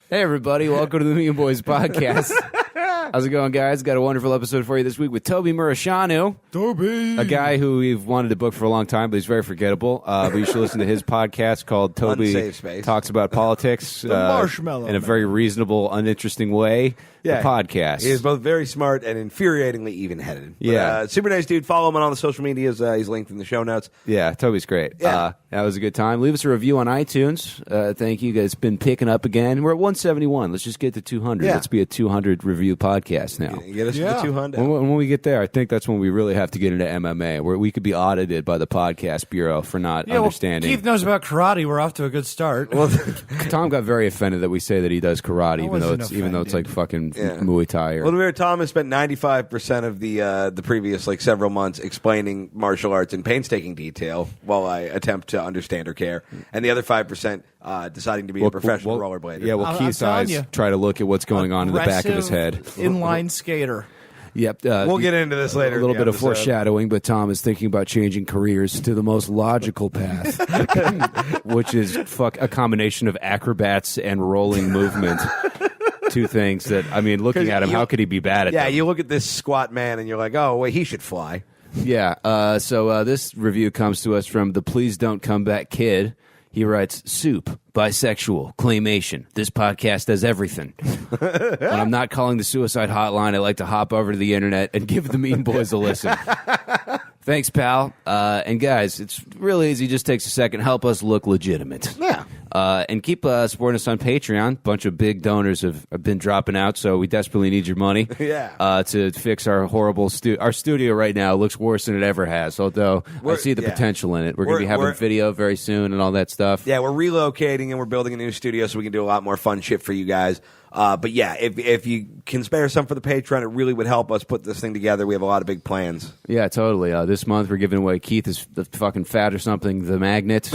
Hey, everybody. Welcome to the Me and Boys podcast. How's it going, guys? Got a wonderful episode for you this week with Toby Muresianu. Toby! A guy who we've wanted to book for a long time, but he's very forgettable. But you should listen to his podcast called Toby Unsafe Space. Talks About Politics Marshmallow in a very reasonable, uninteresting way. Yeah, the podcast. He is both very smart and infuriatingly even-headed. But, Yeah. super nice dude. Follow him on all the social medias. He's linked in the show notes. Yeah, Toby's great. Yeah. That was a good time. Leave us a review on iTunes. Thank you. It's been picking up again. We're at 171. Let's just get to 200. Yeah. Let's be a 200 review podcast now. Get us to the 200. When we get there, I think that's when we really have to get into MMA, where we could be audited by the podcast bureau for not understanding. Keith knows about karate. We're off to a good start. Well, Tom got very offended that we say that he does karate, even though wasn't it's like fucking Yeah. Muay Thai. well, to be fair, Tom has spent 95% of the previous several months explaining martial arts in painstaking detail while I attempt to understand or care, and the other 5% deciding to be a professional rollerblader. Yeah, well, I'm Keith's telling eyes you. try to look at what's going on in the back of his head. Inline skater. Yep. We'll get into this later. A little in the bit of episode. foreshadowing, but Tom is thinking about changing careers to the most logical path, which is a combination of acrobats and rolling movement. Two things that, I mean, looking at him, how could he be bad at Yeah, them? you look at this squat man and you're like, oh, wait, he should fly. Yeah. So this review comes to us from the Please Don't Come Back Kid. He writes, soup, bisexual, claymation. This podcast does everything. When I'm not calling the suicide hotline, I like to hop over to the internet and give the Mean Boys a listen. Thanks, pal. And guys, it's really easy. Just takes a second. Help us look legitimate. Yeah. And keep supporting us on Patreon. A bunch of big donors have been dropping out, so we desperately need your money. Yeah. To fix our horrible our studio right now looks worse than it ever has. Although I see the potential in it. We're going to be having video very soon and all that stuff. Yeah, we're relocating and we're building a new studio so we can do a lot more fun shit for you guys. But yeah, if you can spare some for the Patreon, it really would help us put this thing together. We have a lot of big plans. Yeah, totally. This month we're giving away Keith is the fucking fat or something, the magnet,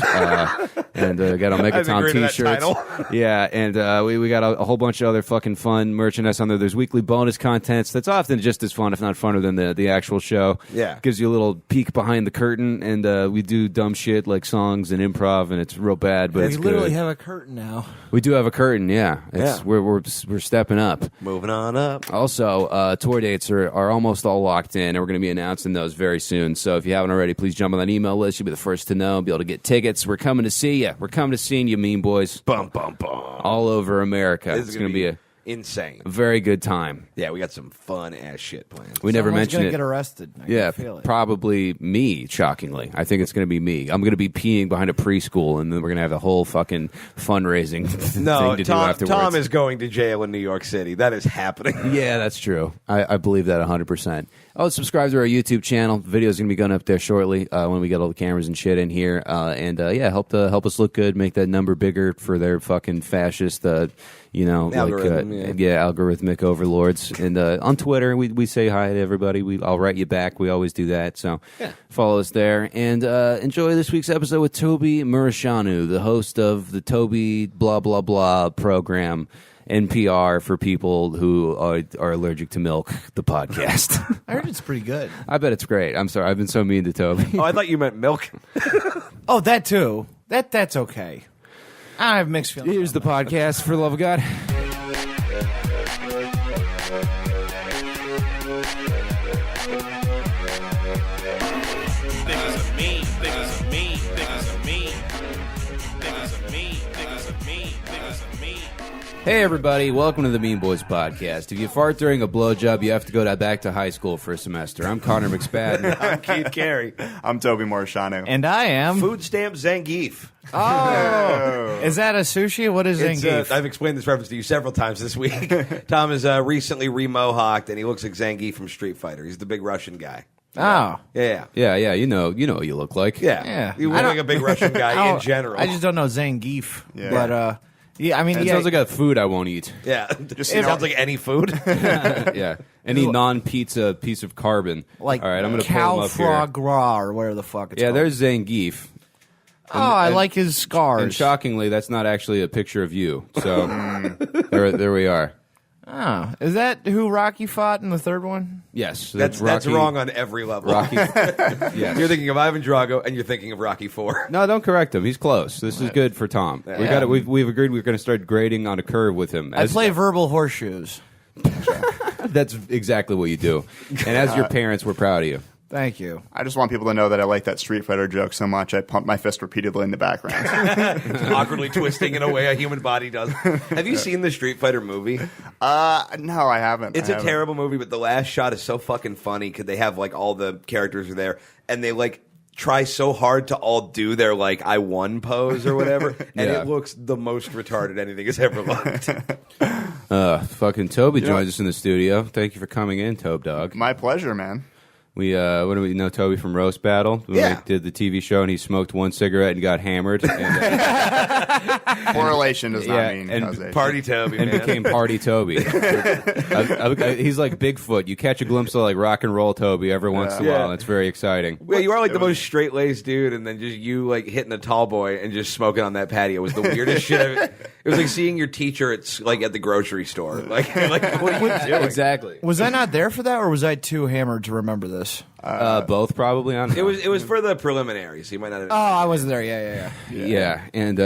and got a Megaton T-shirts. Yeah, and we got a whole bunch of other fucking fun merchandise on there. There's weekly bonus contents that's often just as fun, if not funner, than the actual show. Yeah, gives you a little peek behind the curtain, and we do dumb shit like songs and improv, and it's real bad, but it's good. We literally have a curtain now. We do have a curtain. Yeah, we're stepping up. Moving on up. Also, tour dates are almost all locked in, and we're going to be announcing those very soon. So if you haven't already, please jump on that email list. You'll be the first to know, be able to get tickets. We're coming to see you. We're coming to see you, Mean Boys. Bum, bum, bum. All over America. This It's going to be insane. a very good time. Yeah, we got some fun ass shit planned. We never Someone's mentioned gonna it. Get arrested. I Yeah, can feel it. probably me, shockingly. I think it's going to be me. I'm going to be peeing behind a preschool, and then we're going to have a whole fucking fundraising thing to do afterwards. Tom is going to jail in New York City. That is happening. Yeah, that's true. I believe that 100%. Oh, subscribe to our YouTube channel. The video's going to be going up there shortly when we get all the cameras and shit in here. Help us look good, make that number bigger for their fucking fascist, algorithmic overlords. And on Twitter, we say hi to everybody. I'll write you back. We always do that. So follow us there. And enjoy this week's episode with Toby Muresianu, the host of the Toby blah, blah, blah program. NPR for people who are allergic to milk, the podcast. I heard it's pretty good. I bet it's great. I'm sorry. I've been so mean to Toby. Oh, I thought you meant milk. Oh, that too. That's okay. I have mixed feelings. Here's the podcast, for the love of God. Hey, everybody. Welcome to the Mean Boys podcast. If you fart during a blowjob, you have to go back to high school for a semester. I'm Connor McSpadden. I'm Keith Carey. I'm Toby Muresianu. And I am. Food stamp Zangief. Oh. Is that a sushi? What is Zangief? I've explained this reference to you several times this week. Tom is recently remohawked, and he looks like Zangief from Street Fighter. He's the big Russian guy. Oh. Yeah. Yeah, you know what you look like. Yeah. You look like a big Russian guy in general. I just don't know Zangief. Yeah. But, yeah, I mean, It sounds like a food I won't eat. Yeah. It sounds like any food. Yeah. Any non-pizza piece of carbon. like all right, I'm going to pull cow him up frog here. gras or whatever the fuck it's Yeah, called. there's Zangief. I like his scars. And shockingly, that's not actually a picture of you. So there we are. Oh, is that who Rocky fought in the third one? Yes, That's wrong on every level. Rocky. Yes. You're thinking of Ivan Drago, and you're thinking of Rocky IV. No, don't correct him. He's close. This is good for Tom. We got it. We've agreed we're going to start grading on a curve with him. I play verbal horseshoes. That's exactly what you do. And as your parents, we're proud of you. Thank you. I just want people to know that I like that Street Fighter joke so much I pump my fist repeatedly in the background. Awkwardly twisting in a way a human body does. Have you seen the Street Fighter movie? No, I haven't. It's a terrible movie, but the last shot is so fucking funny because they have like all the characters are there, and they like try so hard to all do their like I won pose or whatever, and it looks the most retarded anything has ever looked. Fucking Toby joins us in the studio. Thank you for coming in, Tobe Dog. My pleasure, man. We what do we know Toby from Roast Battle? We did the TV show, and he smoked one cigarette and got hammered. And, Correlation does not mean and causation. Party Toby, and man. became Party Toby. He's like Bigfoot. You catch a glimpse of like rock and roll Toby every once in a while. And it's very exciting. Yeah, you are like the most straight-laced dude, and then just you like hitting a tall boy and just smoking on that patio was the weirdest shit. It was like seeing your teacher at the grocery store. Like what are you doing? Exactly. Was I not there for that, or was I too hammered to remember this? Both probably. On It was for the preliminaries. So you might not. Oh, I wasn't there. Yeah. And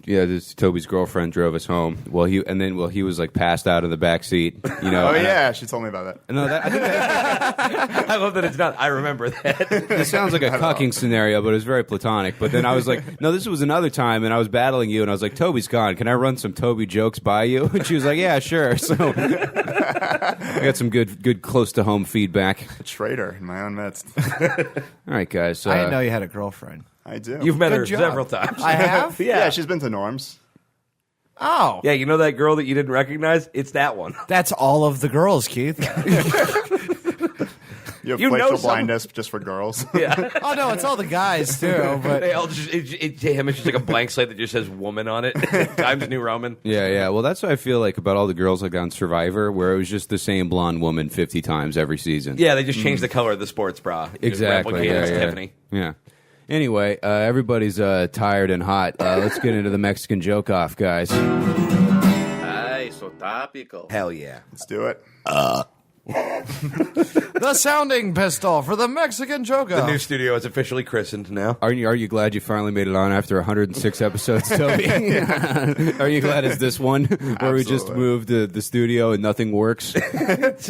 this Toby's girlfriend drove us home. He was like passed out in the back seat. You know. Oh yeah, she told me about that. No, I think I love that it's not. I remember that. it sounds like a cucking scenario, but it was very platonic. But then I was like, no, this was another time, and I was battling you, and I was like, Toby's gone. Can I run some Toby jokes by you? And she was like, yeah, sure. So I got some good close to home feedback. A traitor in my own midst. All right, guys. I didn't know you had a girlfriend. I do. You've met Good her job. several times. I have? yeah, she's been to Norm's. Oh. Yeah, you know that girl that you didn't recognize? It's that one. That's all of the girls, Keith. You have You know facial some- blindness just for girls. Yeah. Oh, no, it's all the guys, too. But They all just to him it's just like a blank slate that just says woman on it. Times New Roman. Yeah. Well, that's what I feel like about all the girls like on Survivor, where it was just the same blonde woman 50 times every season. Yeah, they just changed the color of the sports bra. Just Exactly. replicated Yeah, as yeah. Tiffany. Yeah. Anyway, everybody's tired and hot. Let's get into the Mexican joke off, guys. Ay, so topical. Hell yeah. Let's do it. the sounding pistol for the Mexican joke The new studio is officially christened now. Are you glad you finally made it on after 106 episodes, Toby? Are you glad it's this one where we just Absolutely. moved the studio and nothing works?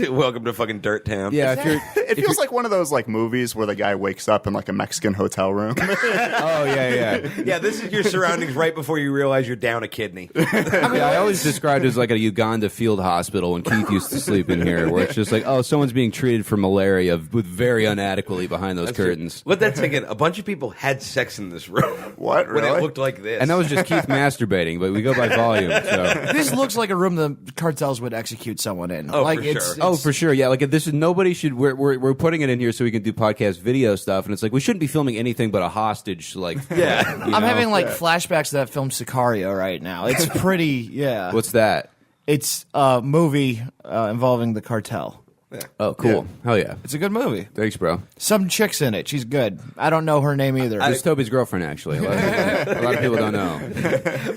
Welcome to fucking Dirt Town. Yeah, if you're. It feels like one of those like movies where the guy wakes up in like a Mexican hotel room. Oh yeah. Yeah, this is your surroundings right before you realize you're down a kidney. I always described it as like a Uganda field hospital when Keith used to sleep in here, where it's just like, oh, someone's being treated for malaria with very inadequately behind those curtains. Let that sink in. A bunch of people had sex in this room. What, When it really? looked like this. And that was just Keith masturbating, but we go by volume. So. This looks like a room the cartels would execute someone in. Oh, like, for it's, sure. Oh, for sure. Yeah, like if this is nobody should. We're putting it in here so we can do podcast video stuff, and it's like we shouldn't be filming anything but a hostage. Like, Yeah. I'm having like flashbacks to that film Sicario right now. It's pretty, yeah. What's that? It's a movie involving the cartel. Oh, cool. Hell yeah. It's a good movie. Thanks, bro. Some chick's in it. She's good. I don't know her name either. It's Toby's girlfriend, actually. A lot of people don't know.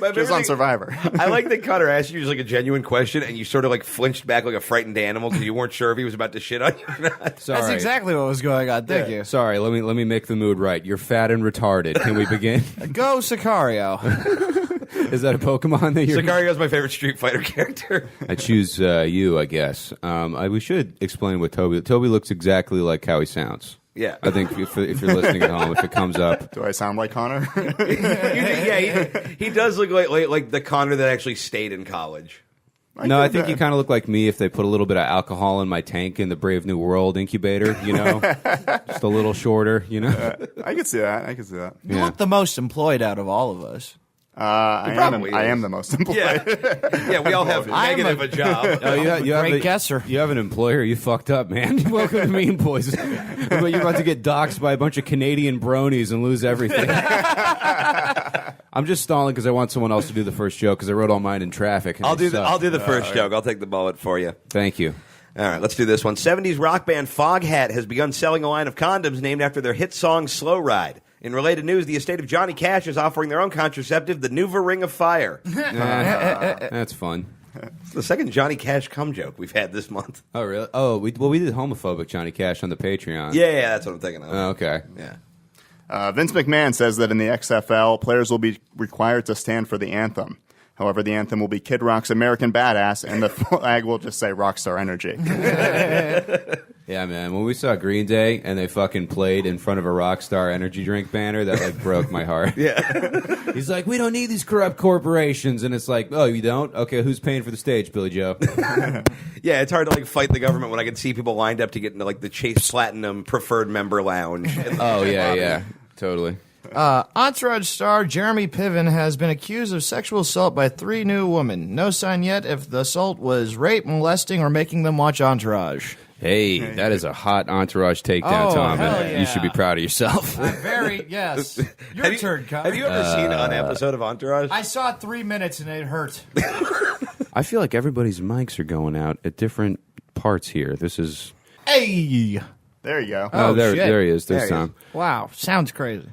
But She was on Survivor. I like that Connor asked you just like a genuine question, and you sort of like flinched back like a frightened animal because you weren't sure if he was about to shit on you or not. Sorry. That's exactly what was going on. Thank you. Sorry. Let me make the mood right. You're fat and retarded. Can we begin? Go Sicario. Is that a Pokemon that you're? Sicario is my favorite Street Fighter character. I choose you, I guess. We should explain what Toby. Toby looks exactly like how he sounds. Yeah. I think if you're listening at home, if it comes up, Do I sound like Connor? He does look like the Connor that actually stayed in college. I think you kind of look like me if they put a little bit of alcohol in my tank in the Brave New World incubator. You know, just a little shorter. You know, I could see that. You look the most employed out of all of us. I probably am is. the most employed. Yeah, we all have I'm negative a job. Oh, you have Great a, guesser. You have an employer. You fucked up, man. Welcome to Mean Boys. But you're about to get doxxed by a bunch of Canadian bronies and lose everything. I'm just stalling because I want someone else to do the first joke because I wrote all mine in traffic. And I'll they do the first joke. I'll take the bullet for you. Thank you. All right, let's do this one. 70s rock band Foghat has begun selling a line of condoms named after their hit song Slow Ride. In related news, the estate of Johnny Cash is offering their own contraceptive, the Nuva Ring of Fire. That's fun. It's the second Johnny Cash cum joke we've had this month. Oh, really? Oh, we did homophobic Johnny Cash on the Patreon. Yeah, that's what I'm thinking of. Oh, okay. Yeah. Vince McMahon says that in the XFL, players will be required to stand for the anthem. However, the anthem will be Kid Rock's American Badass, and the flag will just say Rockstar Energy. Yeah, man. When we saw Green Day and they fucking played in front of a Rockstar Energy drink banner, that like broke my heart. Yeah. He's like, we don't need these corrupt corporations, and it's like, oh, you don't? Okay, who's paying for the stage, Billy Joe? Yeah, it's hard to like fight the government when I can see people lined up to get into like the Chase Platinum preferred member lounge. Oh, yeah, totally. Entourage star Jeremy Piven has been accused of sexual assault by 3 new women. No sign yet if the assault was rape, molesting, or making them watch Entourage. Hey, that is a hot Entourage takedown, Oh, Tom. hell and yeah. You should be proud of yourself. Yes. Your Have you- turn, Kyle. Have you ever seen an episode of Entourage? I saw it 3 minutes and it hurt. I feel like everybody's mics are going out at different parts here. This is... Hey! There you go. Oh, there, shit. there he is. There's There he Tom. Wow, sounds crazy.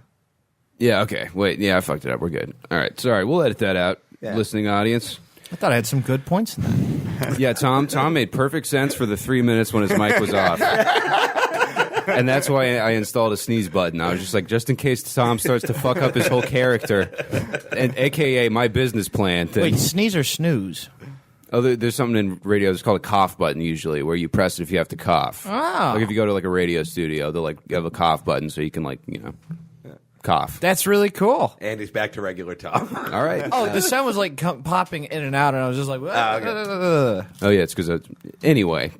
Yeah, okay. Wait, yeah, I fucked it up. We're good. All right, sorry. We'll edit that out, Yeah. listening audience. I thought I had some good points in that. Yeah, Tom made perfect sense for the 3 minutes when his mic was off. And that's why I installed a sneeze button. I was just like, just in case Tom starts to fuck up his whole character, and AKA my business plan. Then, Wait, sneeze or snooze? oh, there's something in radio. It's called a cough button usually, where you press it if you have to cough. Oh. Like if you go to like a radio studio, they'll like have a cough button so you can like cough. That's really cool. And he's back to regular Tom. All right. Oh, the sound was like popping in and out, and I was just like, okay. Oh yeah, it's because anyway.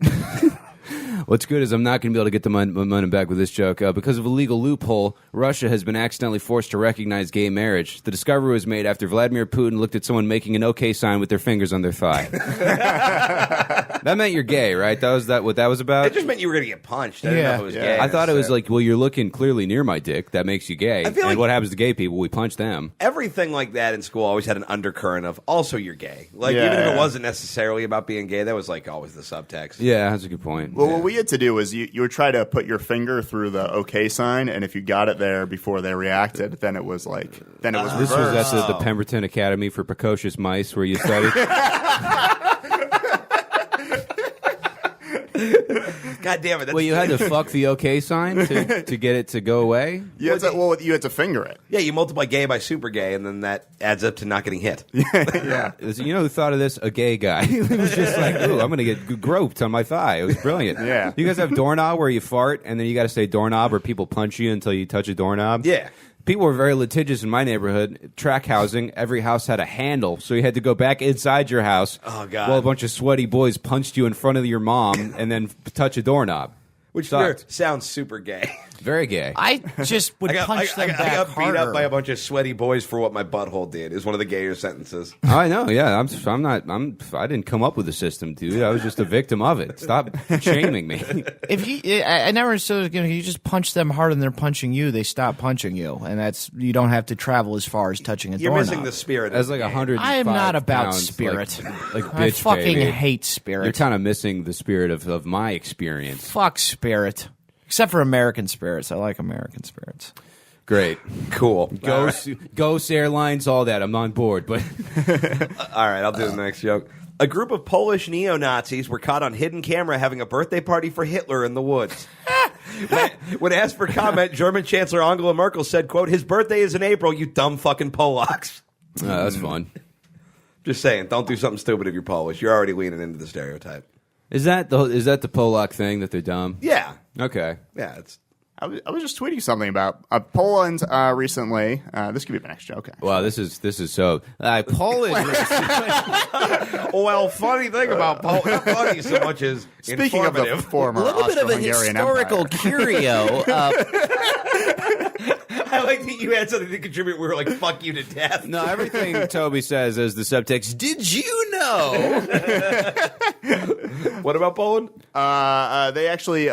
What's good is I'm not going to be able to get the momentum back with this joke. Because of a legal loophole, Russia has been accidentally forced to recognize gay marriage. The discovery was made after Vladimir Putin looked at someone making an OK sign with their fingers on their thigh. That meant you're gay, right? That was what that was about? It just meant you were going to get punched. I didn't know if it was gay. I thought it was like, well, you're looking clearly near my dick. That makes you gay. I feel and like- what happens to gay people? We punch them. Everything like that in school always had an undercurrent of also you're gay. Like Yeah, even if yeah. it wasn't necessarily about being gay, that was like always the subtext. Yeah, that's a good point. Well, what we had to do was you would try to put your finger through the OK sign, and if you got it there before they reacted, then it was like This was reversed. at the Pemberton Academy for Precocious Mice where you studied. God damn it! That's, Well, you had to fuck the OK sign to get it to go away? You had to finger it. yeah, you multiply gay by super gay, and then that adds up to not getting hit. Yeah. You know who thought of this? A gay guy. It was just like, ooh, I'm going to get groped on my thigh. It was brilliant. Yeah. You guys have doorknob where you fart, and then you got to say doorknob or people punch you until you touch a doorknob? Yeah. People were very litigious in my neighborhood. Track housing, every house had a handle, so you had to go back inside your house. Oh, God. While a bunch of sweaty boys punched you in front of your mom and then touch a doorknob. Which Sucked. sounds super gay. Very gay. I just would punch them I back got beat harder. up by a bunch of sweaty boys for what my butthole did. Is one of the gayer sentences. I know, yeah. I didn't come up with the system, dude. I was just a victim of it. Stop shaming me. If I never understood. You just punch them harder than they're punching you. They stop punching you, and that's you don't have to travel as far as touching a You're doorknob. missing the spirit. As of like the game. 100. I am not about spirit. Like I bitch, fucking baby. hate spirit. You're kind of missing the spirit of my experience. Fuck spirit. Except for American spirits. I like American spirits. Great. Cool. Ghost Airlines, all that. I'm on board. But All right, I'll do the next joke. A group of Polish neo-Nazis were caught on hidden camera having a birthday party for Hitler in the woods. When asked for comment, German Chancellor Angela Merkel said, quote, "His birthday is in April, you dumb fucking Polacks." that's fun. Just saying, don't do something stupid if you're Polish. You're already leaning into the stereotype. Is that the Polak thing that they're dumb? Yeah. Okay. Yeah, it's... I was just tweeting something about Poland recently. This could be my next joke. Actually. Wow, this is so Poland. Well, funny thing about Poland, not funny so much as Speaking of the informative. former Austro-Hungarian Empire. curio. I like that you had something to contribute. We were like, fuck you to death. No, everything Toby says is the subtext. Did you know? What about Poland? They actually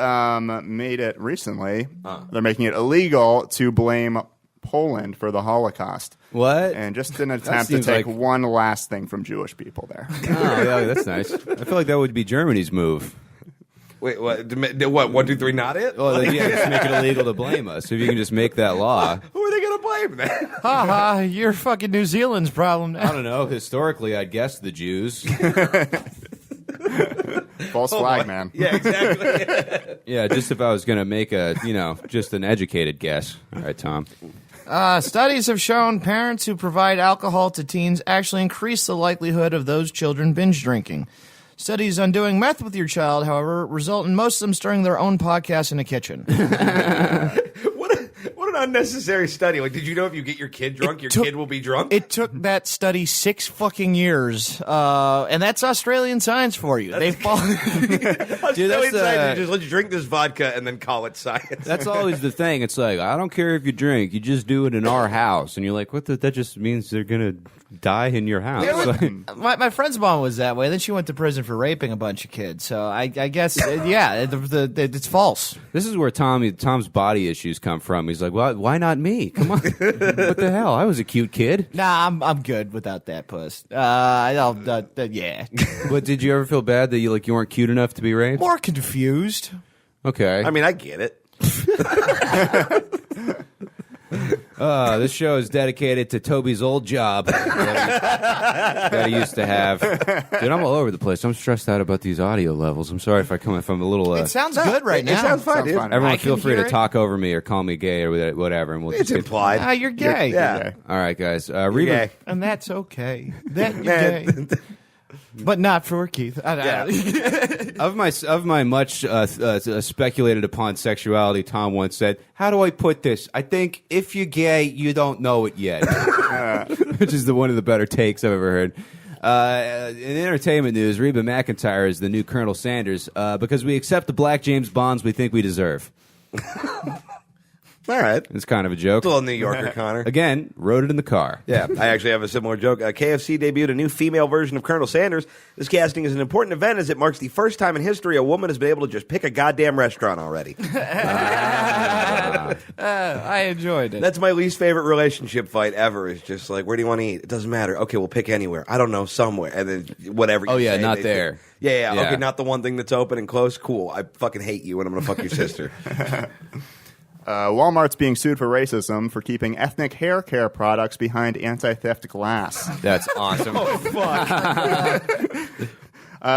made it recently. They're making it illegal to blame Poland for the Holocaust. What? And just an attempt to seems take like- one last thing from Jewish people there. Oh, yeah, that's nice. I feel like that would be Germany's move. Wait, what? What? 1, 2, 3, not it? Well, yeah, just make it illegal to blame us. If you can just make that law. Who are blame then? Ha, you're fucking New Zealand's problem now. I don't know. Historically, I'd guess the Jews. False flag, man. Yeah, exactly. Yeah, just if I was going to make just an educated guess. All right, Tom. Studies have shown parents who provide alcohol to teens actually increase the likelihood of those children binge drinking. Studies on doing meth with your child, however, result in most of them starting their own podcast in a kitchen. What an unnecessary study. Like, did you know if you get your kid drunk, kid will be drunk? It took that study 6 fucking years, and that's Australian science for you. They fall. Dude, just let you drink this vodka and then call it science. That's always the thing. It's like, I don't care if you drink. You just do it in our house. And you're like, that just means they're going to die in your house. My friend's mom was that way. Then she went to prison for raping a bunch of kids. So I guess, it's false. This is where Tom's body issues come from. He's like, well, why not me? Come on. What the hell? I was a cute kid. Nah, I'm good without that puss. Yeah. But did you ever feel bad that you weren't cute enough to be raped? More confused. Okay. I mean, I get it. This show is dedicated to Toby's old job that he used to have. Dude, I'm all over the place. I'm stressed out about these audio levels. I'm sorry if I come from a little... It sounds good right now. It sounds fine, dude. Everyone feel free to talk over me or call me gay or whatever. And It's implied. You're gay. Yeah. All right, guys. Gay. And that's okay. You're gay. But not for Keith. Of my much speculated upon sexuality, Tom once said, "How do I put this? I think if you're gay, you don't know it yet," which is one of the better takes I've ever heard. In entertainment news, Reba McEntire is the new Colonel Sanders because we accept the black James Bonds we think we deserve. All right. It's kind of a joke. It's a little New Yorker, Connor. Again, wrote it in the car. Yeah, I actually have a similar joke. KFC debuted a new female version of Colonel Sanders. This casting is an important event as it marks the first time in history a woman has been able to just pick a goddamn restaurant already. I enjoyed it. That's my least favorite relationship fight ever. Is just like, where do you want to eat? It doesn't matter. Okay, we'll pick anywhere. I don't know, somewhere. And then whatever you Oh, yeah, say, not they there. think- Yeah. Okay, not the one thing that's open and closed. Cool. I fucking hate you and I'm going to fuck your sister. Walmart's being sued for racism for keeping ethnic hair care products behind anti-theft glass. That's awesome.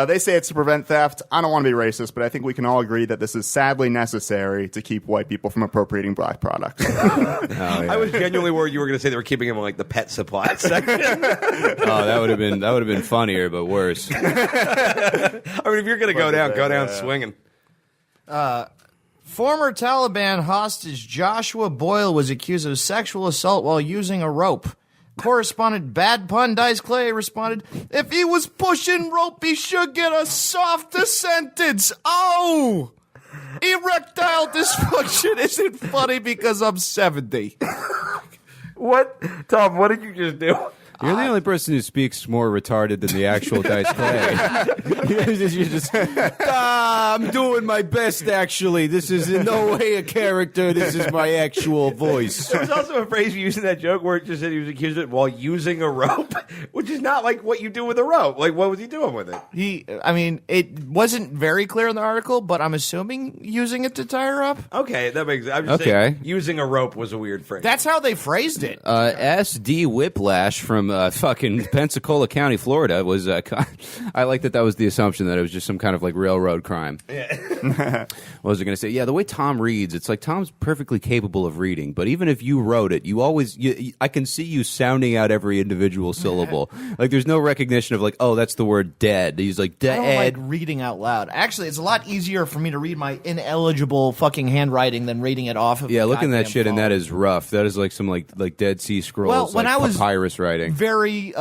They say it's to prevent theft. I don't want to be racist, but I think we can all agree that this is sadly necessary to keep white people from appropriating black products. I was genuinely worried you were going to say they were keeping him in like the pet supply section. Oh, that would have been funnier, but worse. I mean, if you're going to go down swinging. Former Taliban hostage Joshua Boyle was accused of sexual assault while using a rope. Correspondent Bad Pun Dice Clay responded, "If he was pushing rope, he should get a softer sentence. Oh! Erectile dysfunction isn't funny because I'm 70. What? Tom, what did you just do? You're the only person who speaks more retarded than the actual Dice Clay. You're just, I'm doing my best, actually. This is in no way a character. This is my actual voice. There was also a phrase you used in that joke where it just said he was accused of it while using a rope, which is not like what you do with a rope. Like, what was he doing with it? It wasn't very clear in the article, but I'm assuming using it to tie her up. Okay, that makes sense. I'm just saying, using a rope was a weird phrase. That's how they phrased it. S.D. Whiplash from fucking Pensacola County, Florida was I like that was the assumption that it was just some kind of like railroad crime. Yeah. What was I going to say? Yeah, the way Tom reads, it's like Tom's perfectly capable of reading, but even if you wrote it, I can see you sounding out every individual syllable. Like there's no recognition of like, oh, that's the word dead. He's like, dead. I don't like reading out loud. Actually, it's a lot easier for me to read my ineligible fucking handwriting than reading it off of looking at that shit, phone. and that is rough. That is like some like Dead Sea Scrolls, well, when I was papyrus writing. Very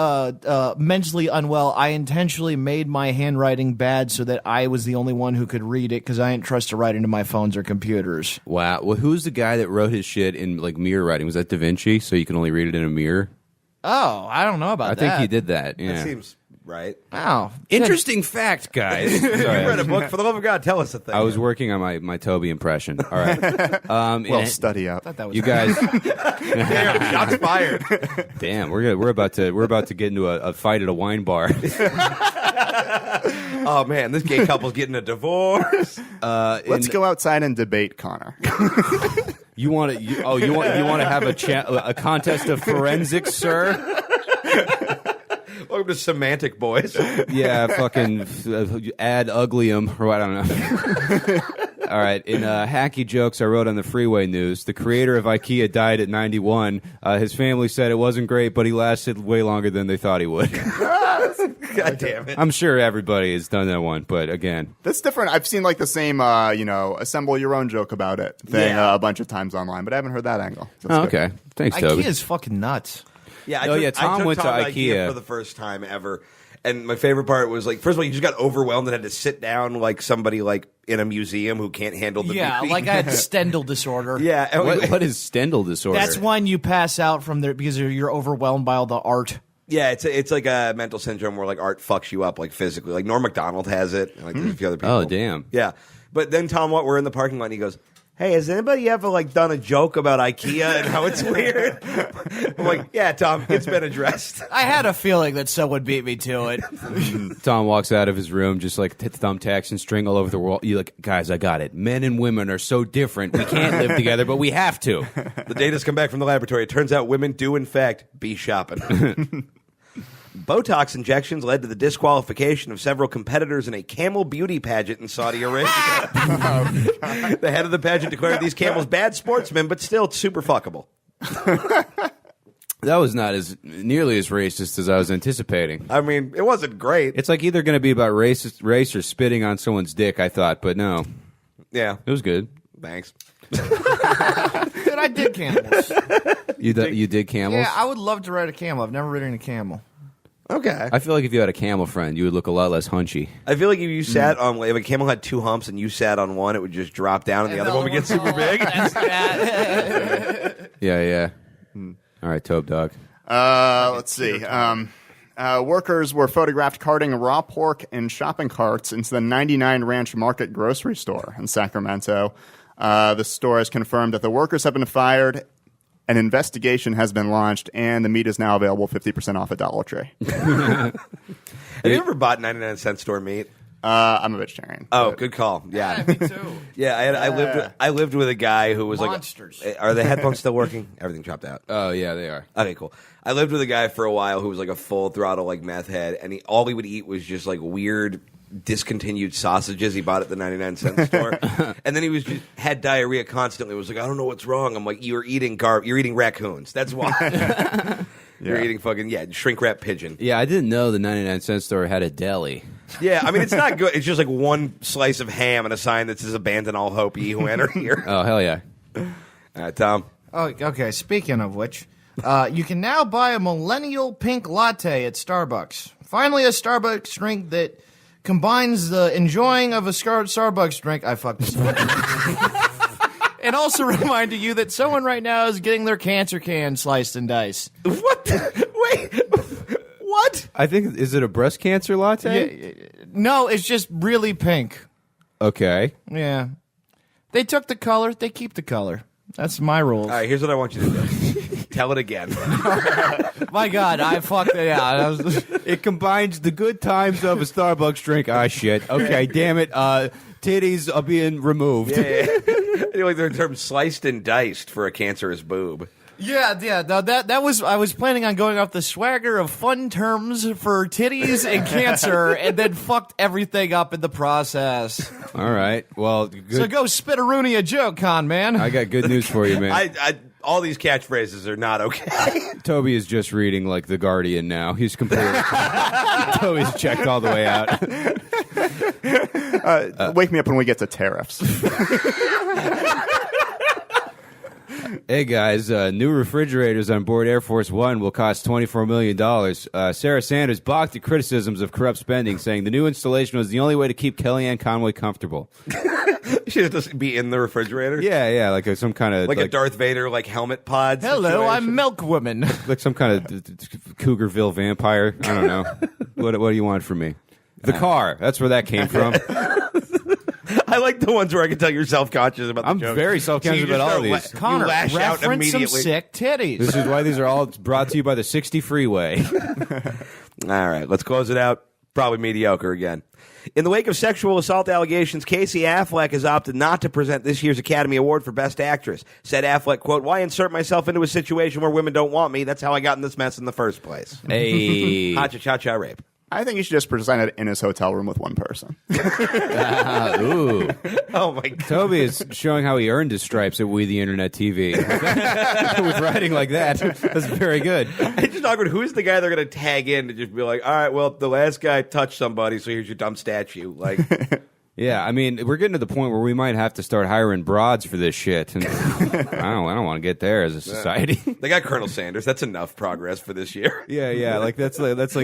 mentally unwell, I intentionally made my handwriting bad so that I was the only one who could read it because I didn't trust to write into my phones or computers. Wow. Well, who's the guy that wrote his shit in like mirror writing? Was that Da Vinci? So you can only read it in a mirror? Oh, I don't know about that. I think he did that. Yeah. That seems right. Oh, Interesting fact, guys. Sorry, You read a book. For the love of God, tell us a thing. I was working on my Toby impression. All right. Study up. that was You guys. Damn, shots fired. Damn, we're about to get into a fight at a wine bar. Oh man, this gay couple's getting a divorce. Let's go outside and debate, Connor. You want to? You want to have a contest of forensics, sir? Welcome to Semantic Boys. Yeah, fucking add uglium or what, I don't know. All right, in hacky jokes I wrote on the Freeway News, the creator of IKEA died at 91. His family said it wasn't great, but he lasted way longer than they thought he would. God damn it. I'm sure everybody has done that one, but again. That's different. I've seen like the same, assemble your own joke about it thing a bunch of times online, but I haven't heard that angle. That's good. Okay. Thanks, Toby. IKEA's fucking nuts. Yeah, Tom went to IKEA for the first time ever. And my favorite part was, like, first of all, you just got overwhelmed and had to sit down like somebody like in a museum who can't handle the beat. Like I had Stendhal disorder. Yeah. What is Stendhal disorder? That's when you pass out from there because you're overwhelmed by all the art. Yeah, it's like a mental syndrome where like art fucks you up like physically. Like Norm Macdonald has it. And, like there's a few other people. Oh, damn. Yeah. But then Tom, we're in the parking lot and he goes, "Hey, has anybody ever like done a joke about IKEA and how it's weird?" I'm like, "Yeah, Tom, it's been addressed." I had a feeling that someone beat me to it. Tom walks out of his room just like thumbtacks and string all over the wall. You're like, "Guys, I got it. Men and women are so different. We can't live together, but we have to." The data's come back from the laboratory. It turns out women do, in fact, be shopping. Botox injections led to the disqualification of several competitors in a camel beauty pageant in Saudi Arabia. The head of the pageant declared these camels bad sportsmen, but still super fuckable. That was not nearly as racist as I was anticipating. I mean, it wasn't great. It's like either going to be about race or spitting on someone's dick, I thought, but no. Yeah. It was good. Thanks. Dude, I did camels. You did camels? Yeah, I would love to ride a camel. I've never ridden a camel. Okay. I feel like if you had a camel friend, you would look a lot less hunchy. I feel like if you sat on, if a camel had two humps and you sat on one, it would just drop down and the other one would get super big. Yeah. All right, Tobe Dog. Let's see. Workers were photographed carting raw pork in shopping carts into the 99 Ranch Market grocery store in Sacramento. The store has confirmed that the workers have been fired. An investigation has been launched, and the meat is now available 50% off at Dollar Tree. Have you ever bought 99-cent store meat? I'm a vegetarian. Oh, good call. Yeah, Me too. Yeah, I lived with a guy who was Monsters. like, are the headphones still working? Everything chopped out. Oh, yeah, they are. Okay, cool. I lived with a guy for a while who was like a full throttle like meth head, and all he would eat was just like weird discontinued sausages he bought at the 99-cent store, and then he had diarrhea constantly. It was like, I don't know what's wrong. I'm like, you're eating raccoons. That's why. You're eating fucking shrink wrap pigeon. Yeah, I didn't know the 99-cent store had a deli. Yeah, I mean it's not good. It's just like one slice of ham and a sign that says "Abandon all hope, ye who enter here." Oh, hell yeah! All right, Tom. Oh, okay. Speaking of which, you can now buy a millennial pink latte at Starbucks. Finally, a Starbucks drink that combines the enjoying of a Starbucks drink. I fucked this up. And also reminding you that someone right now is getting their cancer can sliced and diced. What? Wait. What? I think, is it a breast cancer latte? Yeah, no, it's just really pink. Okay. Yeah. They took the color, they keep the color. That's my rules. All right, here's what I want you to do. Tell it again. My God, I fucked it out. It combines the good times of a Starbucks drink. Ah, shit. Okay, damn it. Titties are being removed. Yeah. You like the term sliced and diced for a cancerous boob. Yeah. No, that was. I was planning on going off the swagger of fun terms for titties and cancer, and then fucked everything up in the process. All right. Well, good. So go spit a Rooney a joke, con man. I got good news for you, man. All these catchphrases are not okay. Toby is just reading like The Guardian now. He's completely. Toby's checked all the way out. Wake me up when we get to tariffs. Hey guys, new refrigerators on board Air Force One will cost $24 million. Sarah Sanders balked at criticisms of corrupt spending, saying the new installation was the only way to keep Kellyanne Conway comfortable. She has to be in the refrigerator? Yeah, like some kind of... Like a Darth Vader, like helmet pod Hello, situation? I'm Milk Woman. Like some kind of Cougarville vampire. I don't know. What do you want from me? The car. That's where that came from. I like the ones where I can tell you're self-conscious about the I'm jokes. very self-conscious So you about just all start these. Connor, you lash out reference some immediately. sick titties. This is why these are all brought to you by the 60 Freeway. All right, let's close it out. probably mediocre again. In the wake of sexual assault allegations, Casey Affleck has opted not to present this year's Academy Award for Best Actress. Said Affleck, quote, "Why insert myself into a situation where women don't want me? That's how I got in this mess in the first place." Hey. Ha-cha-cha-cha rape. I think he should just present it in his hotel room with one person. Ooh. Oh, my God. Toby is showing how he earned his stripes at We the Internet TV. With writing like that. That's very good. It's just awkward. Who's the guy they're going to tag in to just be like, all right, well, the last guy touched somebody, so here's your dumb statue. Like, Yeah, I mean, we're getting to the point where we might have to start hiring broads for this shit. And I don't want to get there as a society. they got Colonel Sanders. That's enough progress for this year. Yeah, like that's like it's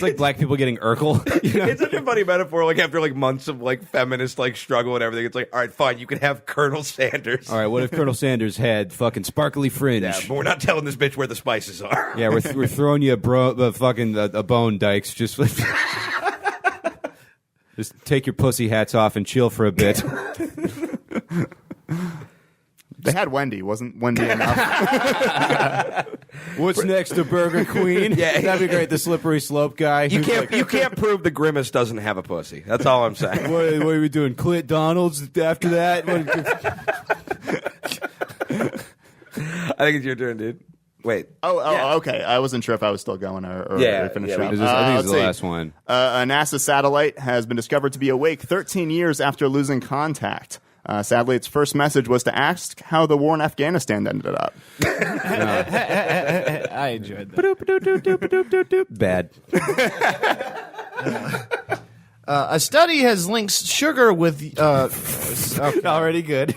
like black people getting Urkel. You know? It's such a funny metaphor. Like after like months of like feminist like struggle and everything, it's like, all right, fine, you can have Colonel Sanders. All right, what if Colonel Sanders had fucking sparkly fringe? Yeah, but we're not telling this bitch where the spices are. Yeah, we're throwing you a bone, Dykes. Just just take your pussy hats off and chill for a bit. They had Wendy. Wasn't Wendy enough? What's next to Burger Queen? Yeah. That'd be great. The slippery slope guy. You can't prove the Grimace doesn't have a pussy. That's all I'm saying. What are we doing? Clint Donald's after that? I think it's your turn, dude. Wait. Oh, okay. I wasn't sure if I was still going or finished up. I think it's the last one. A NASA satellite has been discovered to be awake 13 years after losing contact. Sadly, its first message was to ask how the war in Afghanistan ended up. I enjoyed that. Bad. A study has linked sugar with... Already good.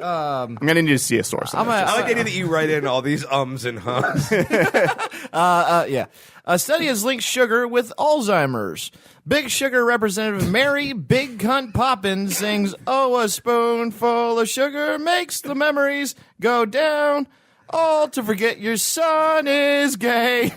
I'm going to need to see a source. I like the idea that you write in all these ums and hums. yeah. A study has linked sugar with Alzheimer's. Big Sugar representative Mary Big Cunt Poppins sings, "Oh, a spoonful of sugar makes the memories go down. All to forget your son is gay."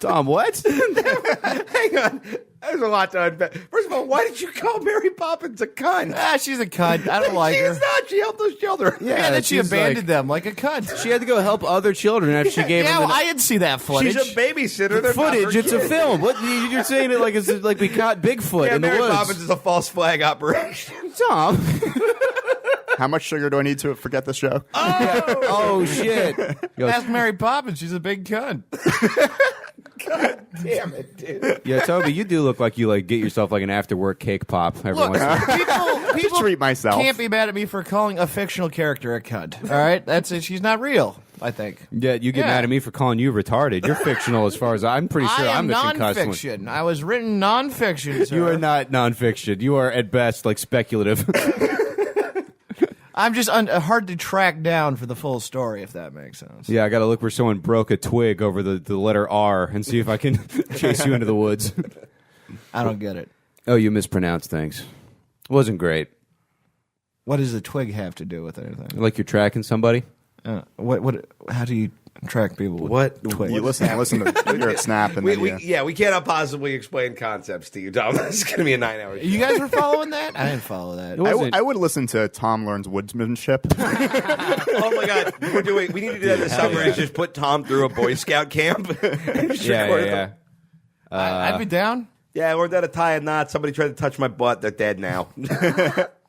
Tom, what? Hang on. There's a lot to unpack. First of all, why did you call Mary Poppins a cunt? She's a cunt. I don't like her. She's not. She helped those children. Yeah, then she abandoned them like a cunt. She had to go help other children after she gave them. I didn't see that footage. She's a babysitter. They're Footage. not her It's a kids. film. What you're saying it like it's like we caught Bigfoot Yeah, in the Mary woods. Poppins is a false flag operation. Tom. How much sugar do I need to forget this show? Oh shit. Yo, Ask Mary Poppins. She's a big cunt. God damn it, dude. yeah, Toby, you do look like you like get yourself like an after work cake pop every Look, once in a while. people treat myself. can't be mad at me for calling a fictional character a cunt. All right, that's it. She's not real. I think. Yeah, you get Yeah. mad at me for calling you retarded. You're fictional as far as I'm pretty sure I I'm am the concussed one. nonfiction. I was written nonfiction. Sir. You are not nonfiction. You are at best like speculative. I'm just hard to track down for the full story, if that makes sense. Yeah, I got to look where someone broke a twig over the letter R and see if I can chase you into the woods. I don't get it. Oh, you mispronounced things. Wasn't great. What does a twig have to do with anything? Like you're tracking somebody? What? How do you track people with What? twigs? You listen to your Snap, and We then cannot possibly explain concepts to you, Tom. This is going to be a 9-hour show. You guys were following that? I didn't follow that. I would listen to Tom Learns Woodsmanship. Oh my God, we need to do that this summer. Is just put Tom through a Boy Scout camp. And just record them. I'd be down. Yeah, or that a tie a knot. Somebody tried to touch my butt. They're dead now.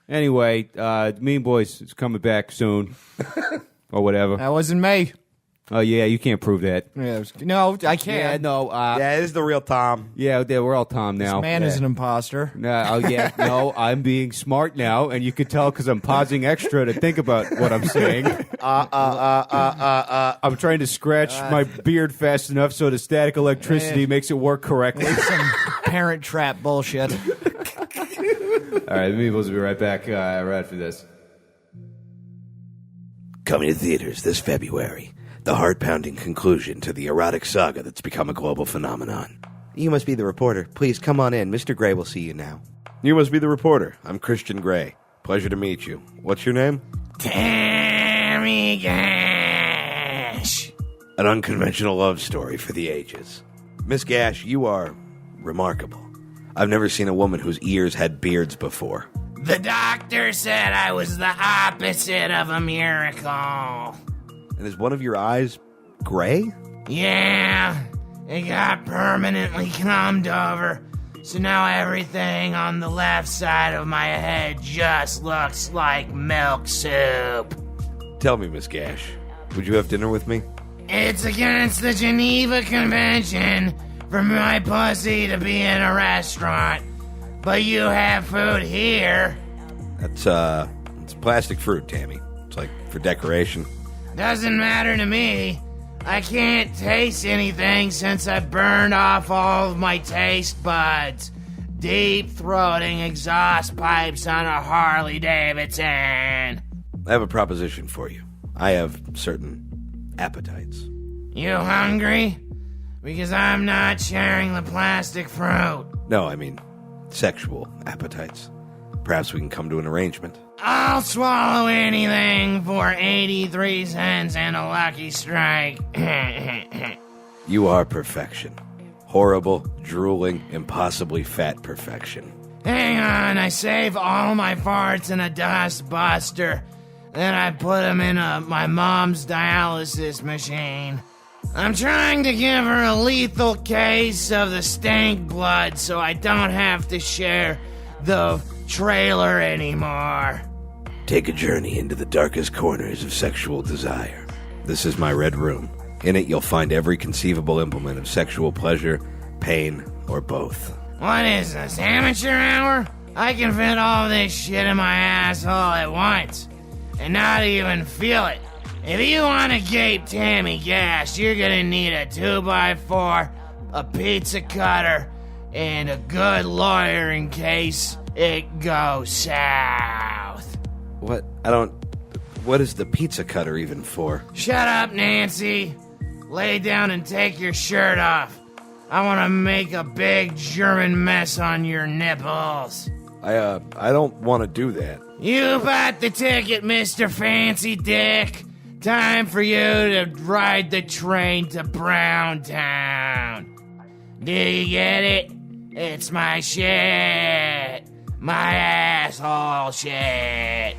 Anyway, Mean Boys is coming back soon. Or whatever. That wasn't me. Oh, yeah, you can't prove that. Yeah, no, I can't. Yeah, no. Yeah, this is the real Tom. Yeah, we're all Tom now. This man is an imposter. No, I'm being smart now, and you can tell because I'm pausing extra to think about what I'm saying. I'm trying to scratch my beard fast enough so the static electricity makes it work correctly. Some parent trap bullshit. All right, Mean Boys will be right back right after this. Coming to theaters this February, the heart-pounding conclusion to the erotic saga that's become a global phenomenon. You must be the reporter. Please come on in. Mr. Gray will see you now. You must be the reporter. I'm Christian Gray. Pleasure to meet you. What's your name? Tammy Gash. An unconventional love story for the ages. Miss Gash, you are remarkable. I've never seen a woman whose ears had beards before. The doctor said I was the opposite of a miracle. And is one of your eyes gray? Yeah, it got permanently cummed over. So now everything on the left side of my head just looks like milk soup. Tell me, Miss Gash, would you have dinner with me? It's against the Geneva Convention for my pussy to be in a restaurant. But you have food here. It's plastic fruit, Tammy. It's like for decoration. Doesn't matter to me. I can't taste anything since I burned off all of my taste buds. Deep-throating exhaust pipes on a Harley Davidson. I have a proposition for you. I have certain appetites. You hungry? Because I'm not sharing the plastic fruit. No, I mean sexual appetites. Perhaps we can come to an arrangement. I'll swallow anything for 83 cents and a lucky strike. You are perfection. Horrible, drooling, impossibly fat perfection. Hang on, I save all my farts in a dust buster. Then I put them in my mom's dialysis machine. I'm trying to give her a lethal case of the stank blood so I don't have to share the trailer anymore. Take a journey into the darkest corners of sexual desire. This is my red room. In it, you'll find every conceivable implement of sexual pleasure, pain, or both. What is this, amateur hour? I can fit all this shit in my asshole at once and not even feel it. If you want to gape Tammy Gash, you're gonna need a 2x4, a pizza cutter, and a good lawyer in case it goes south. What? What is the pizza cutter even for? Shut up, Nancy. Lay down and take your shirt off. I want to make a big German mess on your nipples. I don't want to do that. You bought the ticket, Mr. Fancy Dick. Time for you to ride the train to Browntown. Do you get it? It's my shit. My asshole shit.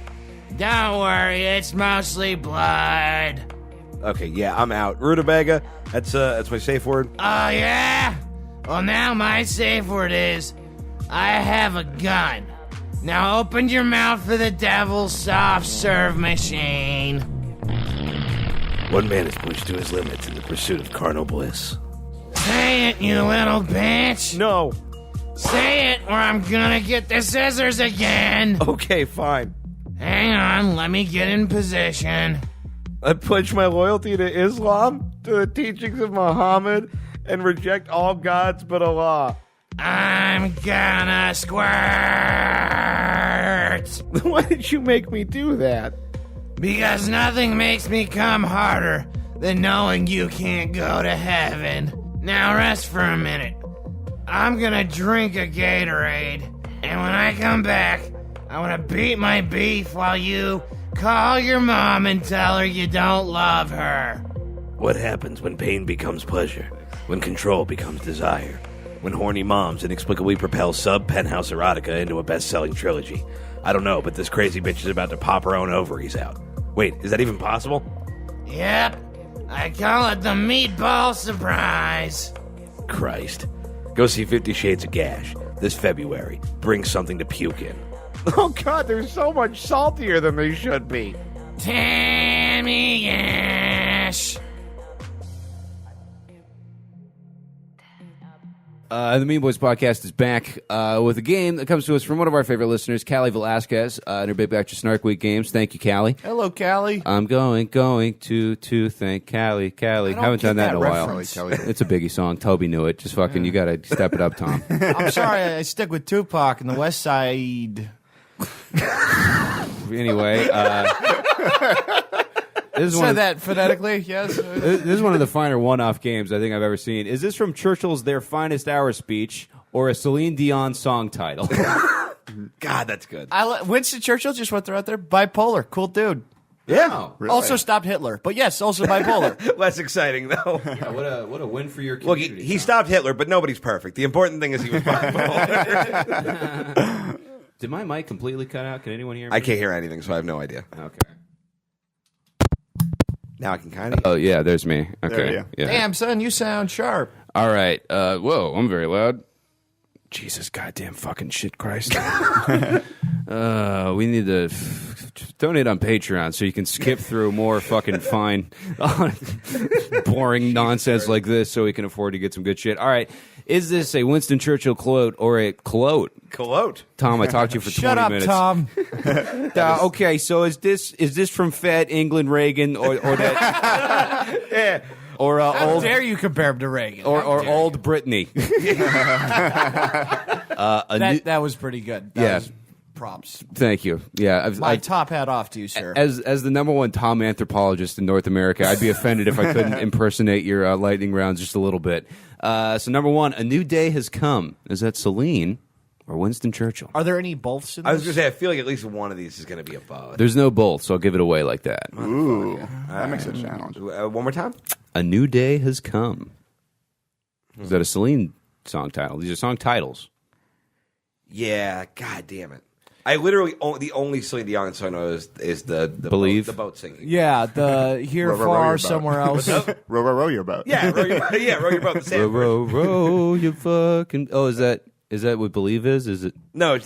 Don't worry, it's mostly blood. Okay, yeah, I'm out. Rutabaga, that's my safe word. Oh, yeah? Well, now my safe word is, I have a gun. Now open your mouth for the devil's soft serve machine. One man is pushed to his limits in the pursuit of carnal bliss. Say it, you little bitch. No. Say it, or I'm gonna get the scissors again. Okay, fine. Hang on, let me get in position. I pledge my loyalty to Islam, to the teachings of Muhammad, and reject all gods but Allah. I'm gonna squirt. Why did you make me do that? Because nothing makes me come harder than knowing you can't go to heaven. Now rest for a minute. I'm gonna drink a Gatorade, and when I come back, I wanna beat my beef while you call your mom and tell her you don't love her. What happens when pain becomes pleasure? When control becomes desire? When horny moms inexplicably propel sub-penthouse erotica into a best-selling trilogy? I don't know, but this crazy bitch is about to pop her own ovaries out. Wait, is that even possible? Yep, I call it the meatball surprise. Christ. Go see 50 Shades of Gash this February. Bring something to puke in. Oh God, they're so much saltier than they should be. Tammy Gash. The Mean Boys podcast is back with a game that comes to us from one of our favorite listeners, Callie Velasquez, in her Big Back to Snark Week games. Thank you, Callie. Hello, Callie. I'm going to thank Callie. I haven't done that in a while. reference. It's a Biggie song. Toby knew it. Just fucking, you gotta step it up, Tom. I'm sorry, I stick with Tupac and the West Side. Anyway, this is Said that phonetically, yes. This is one of the finer one-off games I think I've ever seen. Is this from Churchill's Their Finest Hour speech or a Celine Dion song title? God, that's good. Winston Churchill just went out there. Bipolar. Cool dude. Yeah. Also stopped Hitler. But yes, also bipolar. Less exciting, though. Yeah, what a win for your Look, community. he stopped Hitler, but nobody's perfect. The important thing is he was bipolar. Did my mic completely cut out? Can anyone hear me? I can't hear anything, so I have no idea. Okay. Now I can kind of. Oh, yeah, there's me. Okay. There you go. Yeah. Damn, son, you sound sharp. All right. Whoa, I'm very loud. Jesus, goddamn fucking shit, Christ. We need to donate on Patreon so you can skip through more fucking fine, boring nonsense like this so we can afford to get some good shit. All right. Is this a Winston Churchill quote or a quote? Quote. Tom, I talked to you for 20 Shut up, minutes. Tom. Okay, so is this from Fat England Reagan or that Yeah. or How old dare you compare him to Reagan? or old Brittany? That was pretty good. That Yeah. was props. Thank you. Yeah, My top hat off to you, sir. as the number one Tom anthropologist in North America, I'd be offended if I couldn't impersonate your lightning rounds just a little bit. So number one, a new day has come. Is that Celine or Winston Churchill? Are there any boths in this? I was going to say, I feel like at least one of these is going to be a both. There's no both, so I'll give it away like that. Ooh, that makes it a challenge. One more time? A new day has come. Is that a Celine song title? These are song titles. Yeah, god damn it. I literally, the only Celine Dion song I know is the Believe? the boat singing. Yeah, the here Row, row, row far your boat. somewhere else. Row, row, row your boat. Yeah, row your boat. The Row, Sand row, row, you fucking... Oh, is that what Believe is? Is it? No,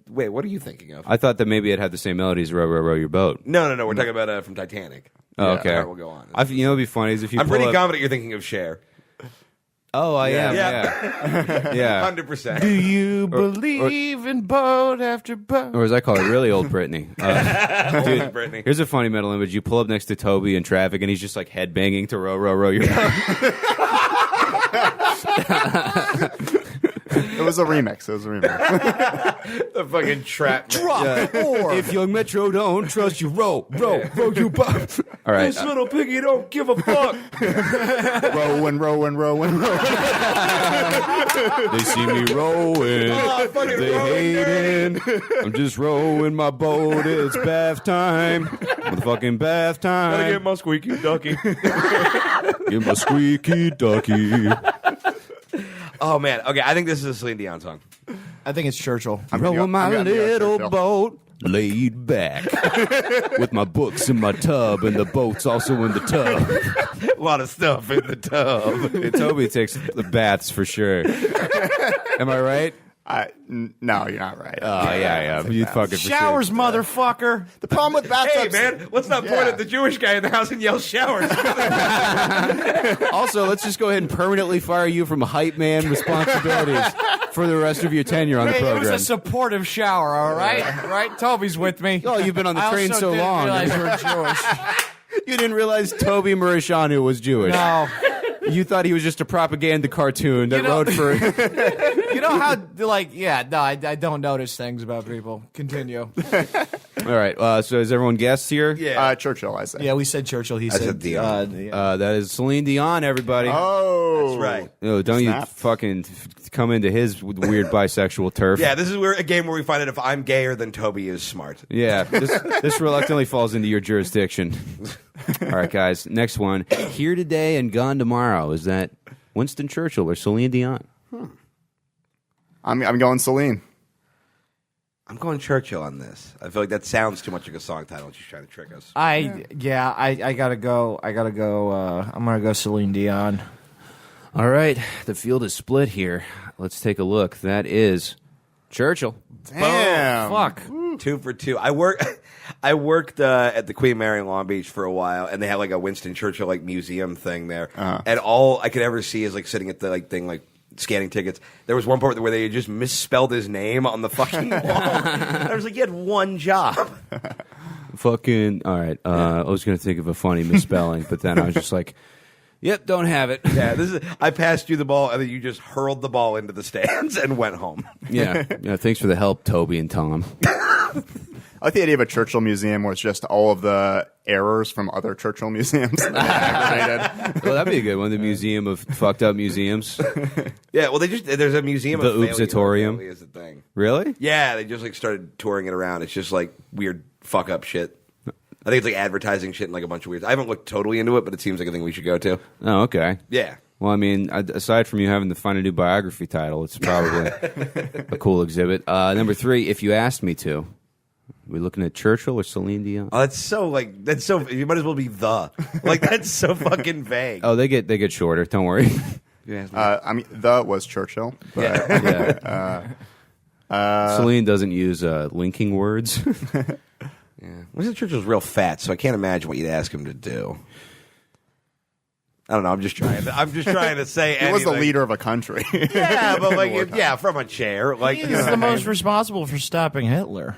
wait, what are you thinking of? I thought that maybe it had the same melody as Row, row, row your boat. No, we're talking about from Titanic. Oh, Yeah, okay. all right, we'll go on. You know what'd be funny is if you I'm pull pretty up- confident you're thinking of Cher. Oh, I am. Yeah. Yeah. 100%. Do you believe in boat after boat? Or as I call it, really old Brittany. Dude, Brittany. here's a funny mental image. You pull up next to Toby in traffic, and he's just like headbanging to Row, row, row your boat. It was a remix. The fucking trap. Drop or If young Metro don't trust you, row your boat. All right. This little piggy don't give a fuck. row and row and row and row. They see me rowing. They hating. I'm just rowing my boat. It's bath time. Motherfucking bath Gotta time. get my squeaky ducky. Get my squeaky ducky. Oh man. Okay, I think this is a Celine Dion song. I think it's Churchill. Rowing my I'm gonna go little Churchill. boat, laid back, with my books in my tub, and the boat's also in the tub. A lot of stuff in the tub. Toby takes the baths for sure. Am I right? No, you're not right. Oh yeah. You fucking for Showers, sure. motherfucker. The problem with bathtubs. Hey man, let's not point at the Jewish guy in the house and yell showers. Also, let's just go ahead and permanently fire you from hype man responsibilities for the rest of your tenure on the Hey, it was program. a supportive shower, all right? Right? Toby's with me. Oh, you've been on the I train also so didn't long. realize you were Jewish. You didn't realize Toby Muresianu was Jewish. No. You thought he was just a propaganda cartoon that wrote for... You know how, I don't notice things about people. Continue. All right, so is everyone guessed here? Yeah. Churchill, I say. Yeah, we said Churchill. He I said said Dion. That is Celine Dion, everybody. Oh, That's right. No, don't Snap. you fucking come into his weird bisexual turf. Yeah, this is a game where we find out if I'm gayer than Toby is smart. Yeah, this reluctantly falls into your jurisdiction. All right, guys, next one. Here today and gone tomorrow. Is that Winston Churchill or Celine Dion? I'm going Celine. I'm going Churchill on this. I feel like that sounds too much like a song title. She's trying to trick us. I gotta go. I'm gonna go Celine Dion. All right, the field is split here. Let's take a look. That is Churchill. Damn. Fuck. 2 for 2. I worked at the Queen Mary in Long Beach for a while, and they had like a Winston Churchill like museum thing there. And all I could ever see is like sitting at the thing like scanning tickets. There was one part where they just misspelled his name on the fucking wall. I was like, you had one job. Fucking, all right. I was going to think of a funny misspelling, but then I was just like, yep, don't have it. Yeah, I passed you the ball, and then you just hurled the ball into the stands and went home. Yeah, thanks for the help, Toby and Tom. I like the idea of a Churchill museum where it's just all of the errors from other Churchill museums that they aggravated. Well, that'd be a good one. The Museum of Fucked Up Museums. Yeah, well, there's a museum The of failure Oopsatorium. apparently is the thing. Really? Yeah, they just like started touring it around. It's just like weird fuck up shit. I think it's like advertising shit and like a bunch of weird. I haven't looked totally into it, but it seems like a thing we should go to. Oh, okay. Yeah. Well, I mean, aside from you having to find a new biography title, it's probably a cool exhibit. Number 3, If You Asked Me To. We looking at Churchill or Celine Dion? Oh, that's so you might as well be the. Like, that's so fucking vague. Oh, they get shorter. Don't worry. I mean, the was Churchill. But, Celine doesn't use linking words. Winston Churchill's real fat, so I can't imagine what you'd ask him to do. I don't know. I'm just trying to say he was the leader of a country. Yeah, but like, from a chair. Like, He's the most responsible for stopping Hitler.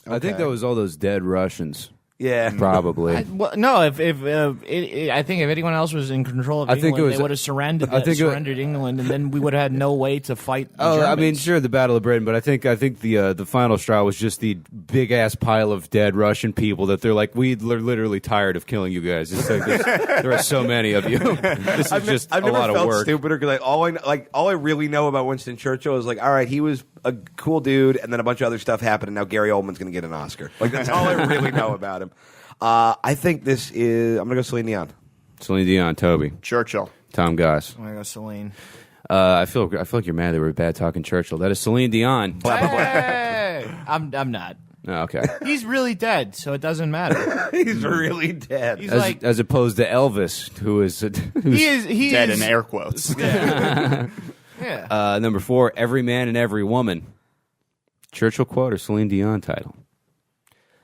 I think that was all those dead Russians. Yeah, probably. I think if anyone else was in control of England, they would have surrendered England, and then we would have had no way to fight. The Germans. I mean, sure, the Battle of Britain, but I think the final straw was just the big ass pile of dead Russian people that they're like, we're literally tired of killing you guys. It's like there are so many of you. This is just a lot of work. Stupider because all I really know about Winston Churchill is like, all right, he was a cool dude, and then a bunch of other stuff happened, and now Gary Oldman's going to get an Oscar. Like, that's all I really know about him. I think this is. I'm going to go Celine Dion. Celine Dion, Toby, Churchill, Tom Goss. I'm gonna go Celine. I feel like you're mad that we're bad talking Churchill. That is Celine Dion. Hey! I'm not. Oh, okay. He's really dead, so it doesn't matter. He's really dead. He's as opposed to Elvis, who's dead in air quotes. Yeah. Number 4, Every Man and Every Woman. Churchill quote or Celine Dion title?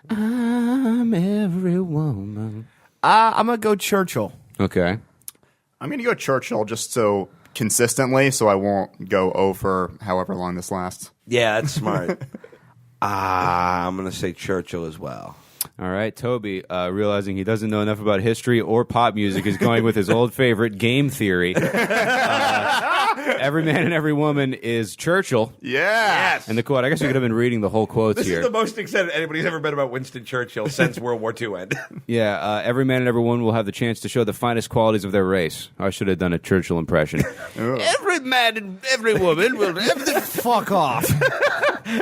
I'm every woman. I'm gonna go Churchill. Okay. I'm going to go Churchill just so consistently, so I won't go over however long this lasts. Yeah, that's smart. I'm going to say Churchill as well. All right, Toby, realizing he doesn't know enough about history or pop music, is going with his old favorite game theory. Every man and every woman is Churchill. Yes. And the quote, I guess we could have been reading the whole quotes This here. is the most excited anybody's ever been about Winston Churchill since World War II ended. Yeah, every man and every woman will have the chance to show the finest qualities of their race. I should have done a Churchill impression. Every man and every woman will have the... Fuck off.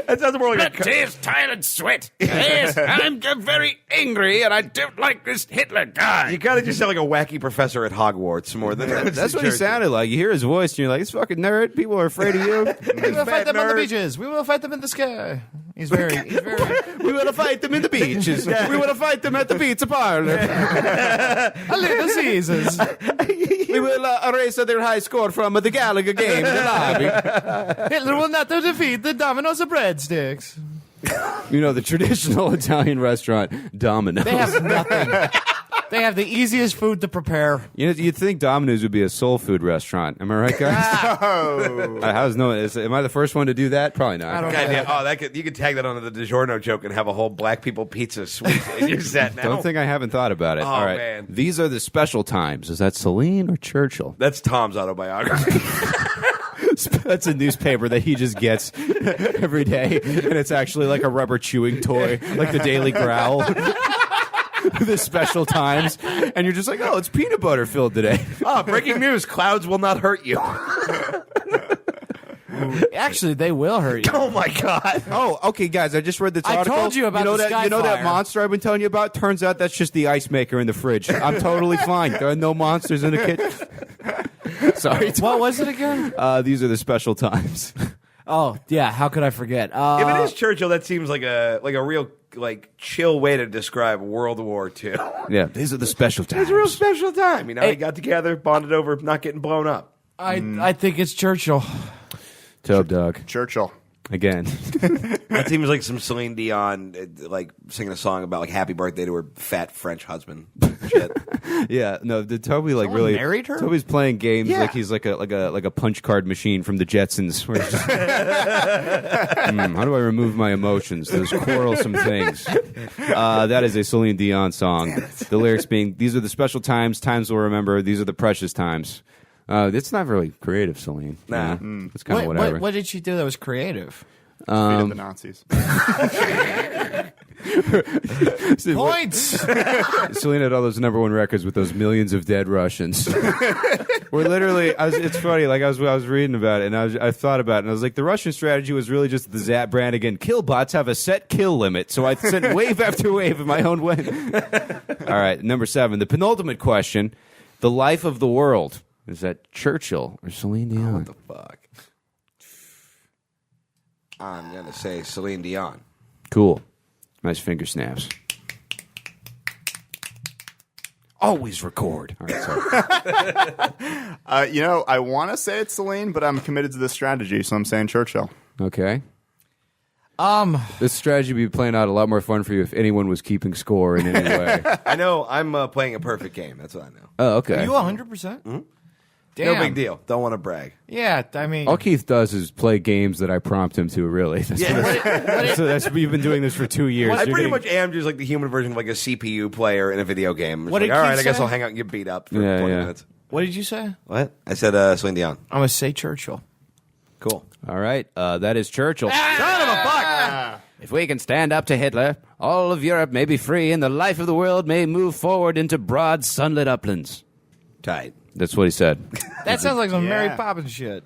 That sounds more like Tears, tired, and sweat. Yes, I'm very angry, and I don't like this Hitler guy. You kind of just sound like a wacky professor at Hogwarts more than That's what he sounded like. You hear his voice, and you're like, this fucking nerd. People are afraid of you. We will fight them on the beaches. We will fight them in the sky. He's very. We will fight them in the beaches. We will fight them at the pizza parlor. A little Caesars. We will erase their high score from the Gallagher game in the lobby. Hitler will not defeat the Domino's of breadsticks. You know, the traditional Italian restaurant, Domino's. They have nothing. They have the easiest food to prepare. You know, you'd think Domino's would be a soul food restaurant. Am I right, guys? Am I the first one to do that? Probably not. I don't know. You could tag that onto the DiGiorno joke and have a whole black people pizza suite in your set now. Don't think I haven't thought about it. Oh, All right. man. These are the special times. Is that Celine or Churchill? That's Tom's autobiography. That's a newspaper that he just gets every day, and it's actually like a rubber chewing toy, like the Daily Growl. The special times, and you're just like, oh, it's peanut butter filled today. Oh, breaking news: clouds will not hurt you. Actually, they will hurt you. Oh my god! Oh, okay, guys, I just read this I article. told you about the that. You know that Skyfire. monster I've been telling you about? Turns out that's just the ice maker in the fridge. I'm totally fine. There are no monsters in the kitchen. Sorry. What was it again? These are the special times. Oh, yeah. How could I forget? If it is Churchill, that seems like a real chill way to describe World War II. Yeah, these are the special times. It's a real special time. You know, they got together, bonded over not getting blown up. I think it's Churchill. Tobe Dog. Churchill. Again. That seems like some Celine Dion, singing a song about happy birthday to her fat French husband. Shit. Yeah, no, the Toby Someone really married her? Toby's playing games Yeah. like he's like a punch card machine from the Jetsons. Where it's just, how do I remove my emotions? Those quarrelsome things. That is a Celine Dion song. The lyrics being, "These are the special times, times we'll remember. These are the precious times." It's not really creative, Celine. Nah. It's kind of whatever. What did she do that was creative? Defeated the Nazis. Points! Celine had all those #1 records with those millions of dead Russians. We're literally, it's funny, like I was reading about it, and I thought about it, and I was like, the Russian strategy was really just the Zap Brannigan kill bots have a set kill limit, so I sent wave after wave in my own way. All right, number 7, the penultimate question, the life of the world. Is that Churchill or Celine Dion? What the fuck? I'm going to say Celine Dion. Cool. Nice finger snaps. Always record. All right, sorry. I want to say it's Celine, but I'm committed to this strategy, so I'm saying Churchill. Okay. This strategy would be playing out a lot more fun for you if anyone was keeping score in any way. I know I'm playing a perfect game. That's what I know. Oh, okay. Are you 100%? Damn. No big deal. Don't want to brag. Yeah, I mean... All Keith does is play games that I prompt him to, really. That's you've been doing this for 2 years. I pretty much am just like the human version of like a CPU player in a video game. What Like, did all Keith right, I guess say? I'll hang out and get beat up for Yeah, 20 yeah. minutes. What did you say? What? I said Celine Dion. I'm going to say Churchill. Cool. All right, that is Churchill. Son of a fuck! If we can stand up to Hitler, all of Europe may be free and the life of the world may move forward into broad sunlit uplands. Tight. That's what he said. That sounds like some Yeah. Mary Poppins shit.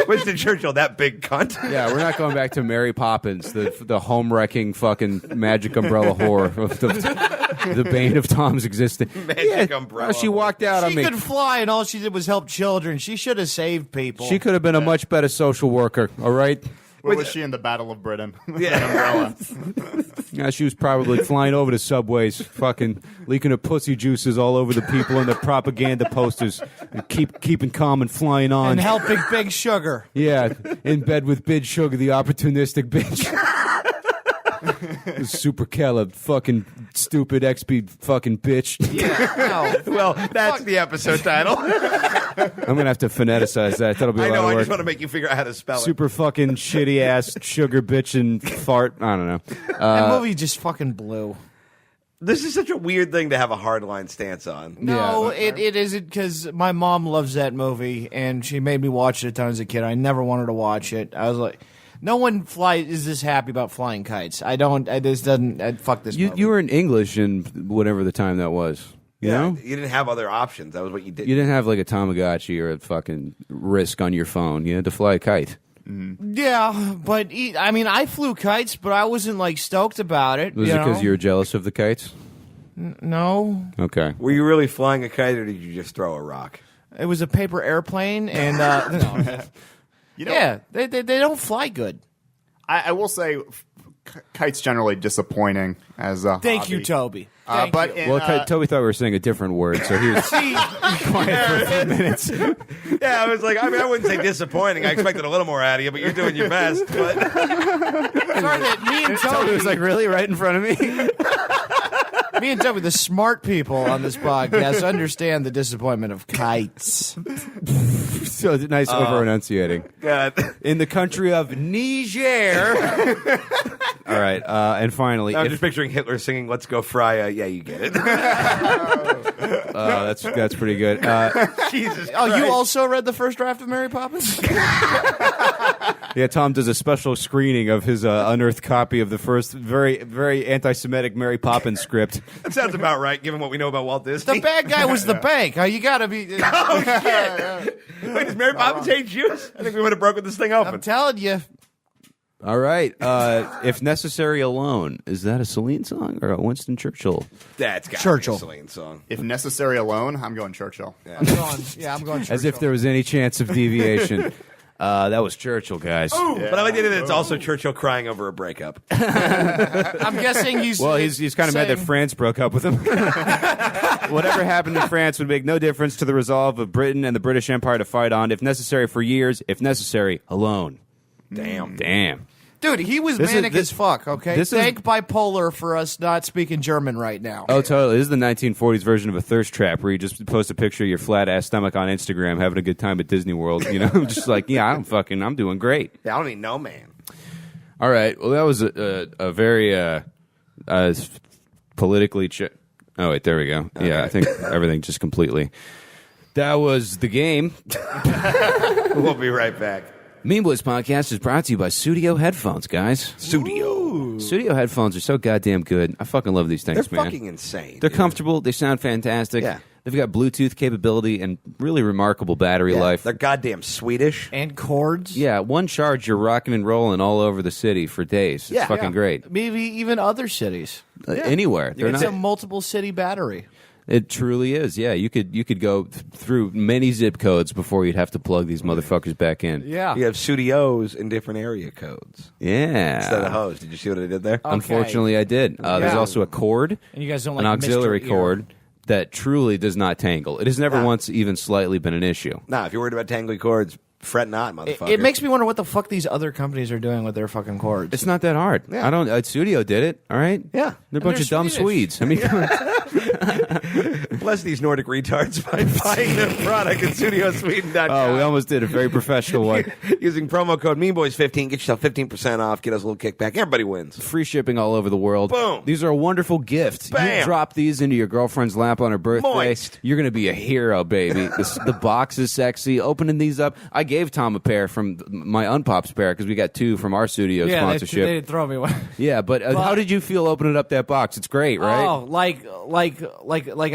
Winston Churchill, that big cunt. Yeah, we're not going back to Mary Poppins, the home-wrecking fucking magic umbrella whore, of the bane of Tom's existence. Magic umbrella. She walked out on She me. could fly, and all she did was help children. She should have saved people. She could have been a much better social worker, all right? Where was she in the Battle of Britain? Yeah. Yeah, she was probably flying over the subways, fucking leaking her pussy juices all over the people in the propaganda posters, and keeping calm and flying on. And helping Big Sugar. Yeah, in bed with Big Sugar, the opportunistic bitch. Super Caleb, fucking stupid XP fucking bitch. Yeah. Well, that's the episode title. I'm gonna have to phoneticize that. That'll be a I lot know. of I work. just want to make you figure out how to spell it. Super fucking shitty ass sugar bitch and fart. I don't know. That movie just fucking blew. This is such a weird thing to have a hardline stance on. No, it isn't, because my mom loves that movie, and she made me watch it a ton as a kid. I never wanted to watch it. I was like, no one is this happy about flying kites. This doesn't, fuck this movie. You were in English in whatever the time that was. You know? You didn't have other options. That was what you did. You didn't have like a Tamagotchi or a fucking Risk on your phone. You had to fly a kite. Yeah, but I flew kites, but I wasn't like stoked about it. Was it because you were jealous of the kites? No, Okay. Were you really flying a kite, or did you just throw a rock? it was a paper airplane, and no. Yeah, they don't fly good. I will say, kites generally disappointing as a Thank hobby. you, Toby. Thank but you. in, Well, Toby thought we were saying a different word, so he was quiet for a few minutes. Yeah, I was like, I wouldn't say disappointing. I expected a little more out of you, but you're doing your best. But Sorry that me and Toby Toby was like, really? Right in front of me? Me and Toby, the smart people on this podcast, understand the disappointment of kites. So nice over enunciating. God. In the country of Niger. All right, and finally, I'm just picturing Hitler singing "Let's Go Fry." Yeah, you get it. that's pretty good. Jesus. Oh, you Christ. also read the first draft of Mary Poppins? Yeah, Tom does a special screening of his unearthed copy of the first very, very anti-Semitic Mary Poppins script. That sounds about right, given what we know about Walt Disney. The bad guy was the bank. You gotta be. Oh shit! Wait, does Mary Poppins hate Jews? I think we would have broken this thing open. I'm telling you. All right, If Necessary Alone, is that a Celine song or a Winston Churchill? That's got Churchill. a Celine song. If necessary alone, I'm going Churchill. I'm going. As if there was any chance of deviation. That was Churchill, guys. But I like the idea that it's also Churchill crying over a breakup. I'm guessing he's. Well, he's kind of mad that saying- France broke up with him. Whatever happened to France would make no difference to the resolve of Britain and the British Empire to fight on, if necessary for years, if necessary alone. Damn. Dude, he was This is- manic this- as fuck, okay? this is- Thank bipolar for us not speaking German right now. Oh, totally. This is the 1940s version of a thirst trap where you just post a picture of your flat-ass stomach on Instagram having a good time at Disney World. You know, just like, yeah, I'm doing great. Yeah, I don't even know, man. All right. Well, that was a very politically... oh, wait, there we go. Okay. Yeah, I think everything just completely... That was the game. We'll be right back. Mean Boys Podcast is brought to you by Studio Headphones, guys. Studio headphones are so goddamn good. I fucking love these things, They're man. fucking insane. They're dude. comfortable. They sound fantastic. Yeah. They've got Bluetooth capability and really remarkable battery Yeah, life. They're goddamn Swedish. And chords. Yeah, one charge, you're rocking and rolling all over the city for days. It's Yeah. fucking great. Maybe even other cities. Anywhere. They're It's not, a multiple city battery. It truly is. Yeah, you could go through many zip codes before you'd have to plug these motherfuckers back in. Yeah. You have studios in different area codes Yeah. instead of hose. Did you see what I did there? Unfortunately, I did. There's also a cord, And you guys don't an like auxiliary Mr. Ear. cord that truly does not tangle. It has never once even slightly been an issue. Nah, if you're worried about tangly cords, fret not, motherfucker. It makes me wonder what the fuck these other companies are doing with their fucking cords. It's not that hard. Yeah. I don't. Studio did it. All right. Yeah. They're a bunch they're of dumb Swedish. Swedes. I mean, Bless these Nordic retards by buying their product at studiosweden.com. oh, we almost did a very professional one. Using promo code MeanBoys15, get yourself 15% off, get us a little kickback. Everybody wins. Free shipping all over the world. Boom. These are a wonderful gift. Bam. You drop these into your girlfriend's lap on her birthday. Moist. You're going to be a hero, baby. The box is sexy. Opening these up. I gave Tom a pair from my Unpops pair because we got 2 from our studio Yeah, sponsorship. they didn't throw me one. Yeah, but how did you feel opening up that box? It's great, right? Oh, like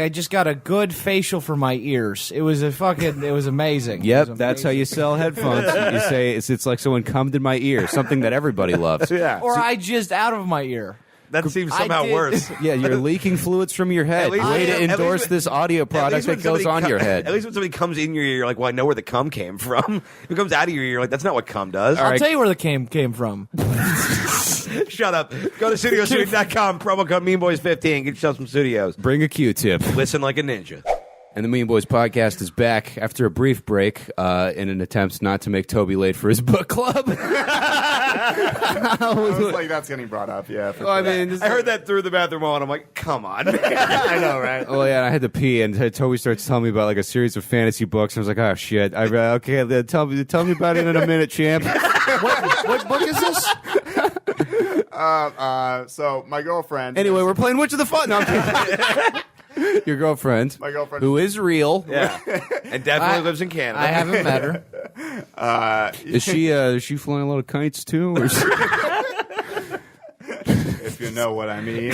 I just got a good facial for my ears. It was amazing. Yep, that's how you sell headphones. You say it's like someone cummed in my ear, something that everybody loves. Yeah. Or I jizzed out of my ear. That seems I somehow did. worse. Yeah, you're leaking fluids from your head. least- Way to at least endorse when- this audio At product least when that goes somebody on your head. At least when somebody comes in your ear, you're like, well, I know where the cum came from. If it comes out of your ear, you're like, that's not what cum does. I'll tell you where the came from. Shut up. Go to studiosweden.com, promo code MeanBoys15, get yourself some studios. Bring a Q-tip. Listen like a ninja. And the Mean Boys podcast is back after a brief break in an attempt not to make Toby late for his book club. I was like, that's getting brought up. Yeah. For I sure. mean, I heard that through the bathroom wall, and I'm like, come on. I know, right? oh yeah, I had to pee, and Toby starts telling me about like a series of fantasy books. And I was like, oh shit. Okay, tell me about it in a minute, champ. What book is this? So my girlfriend. Anyway, we're playing Witch of the Fun. No, I'm kidding. Your girlfriend, My girlfriend. who is real. Yeah. And definitely lives in Canada. I haven't met her. Is she flying a lot of kites too? Or if you know what I mean.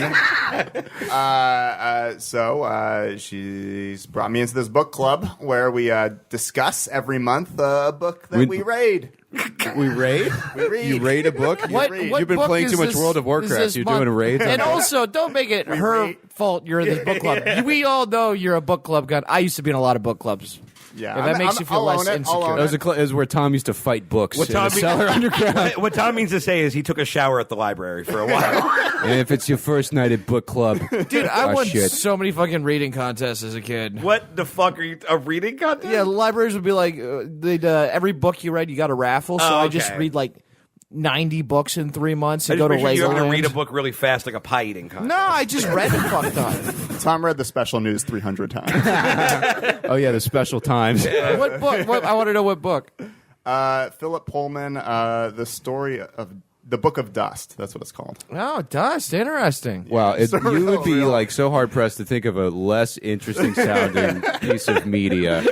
So she's brought me into this book club where we discuss every month a book that we raid. we raid? We read. You raid a book? What You've been book playing is too much this- World of is Warcraft. this You're month? doing raids. And also, don't make it her rate. fault you're in this book club. We all know you're a book club guy. I used to be in a lot of book clubs. Yeah, If that makes you feel I'll less own it. I'll insecure. own That was, it. it was where Tom used to fight books in the cellar underground. What Tom means to say is he took a shower at the library for a while. And if it's your first night at book club, Dude, I oh, won shit. so many fucking reading contests as a kid. What the fuck are you, a reading contest? Yeah, the libraries would be like, they'd every book you read, you got a raffle. So Oh, I just okay. read like 90 books in 3 months I and just go to pictured you having to Legoland. read a book really fast, like a pie eating contest. No, I just read it fucked up. Tom read the special news 300 times. Oh yeah, the special times. What book? I want to know what book. Philip Pullman, the story of the Book of Dust. That's what it's called. Oh, dust. Interesting. Wow, you would be real. like so hard pressed to think of a less interesting sounding piece of media.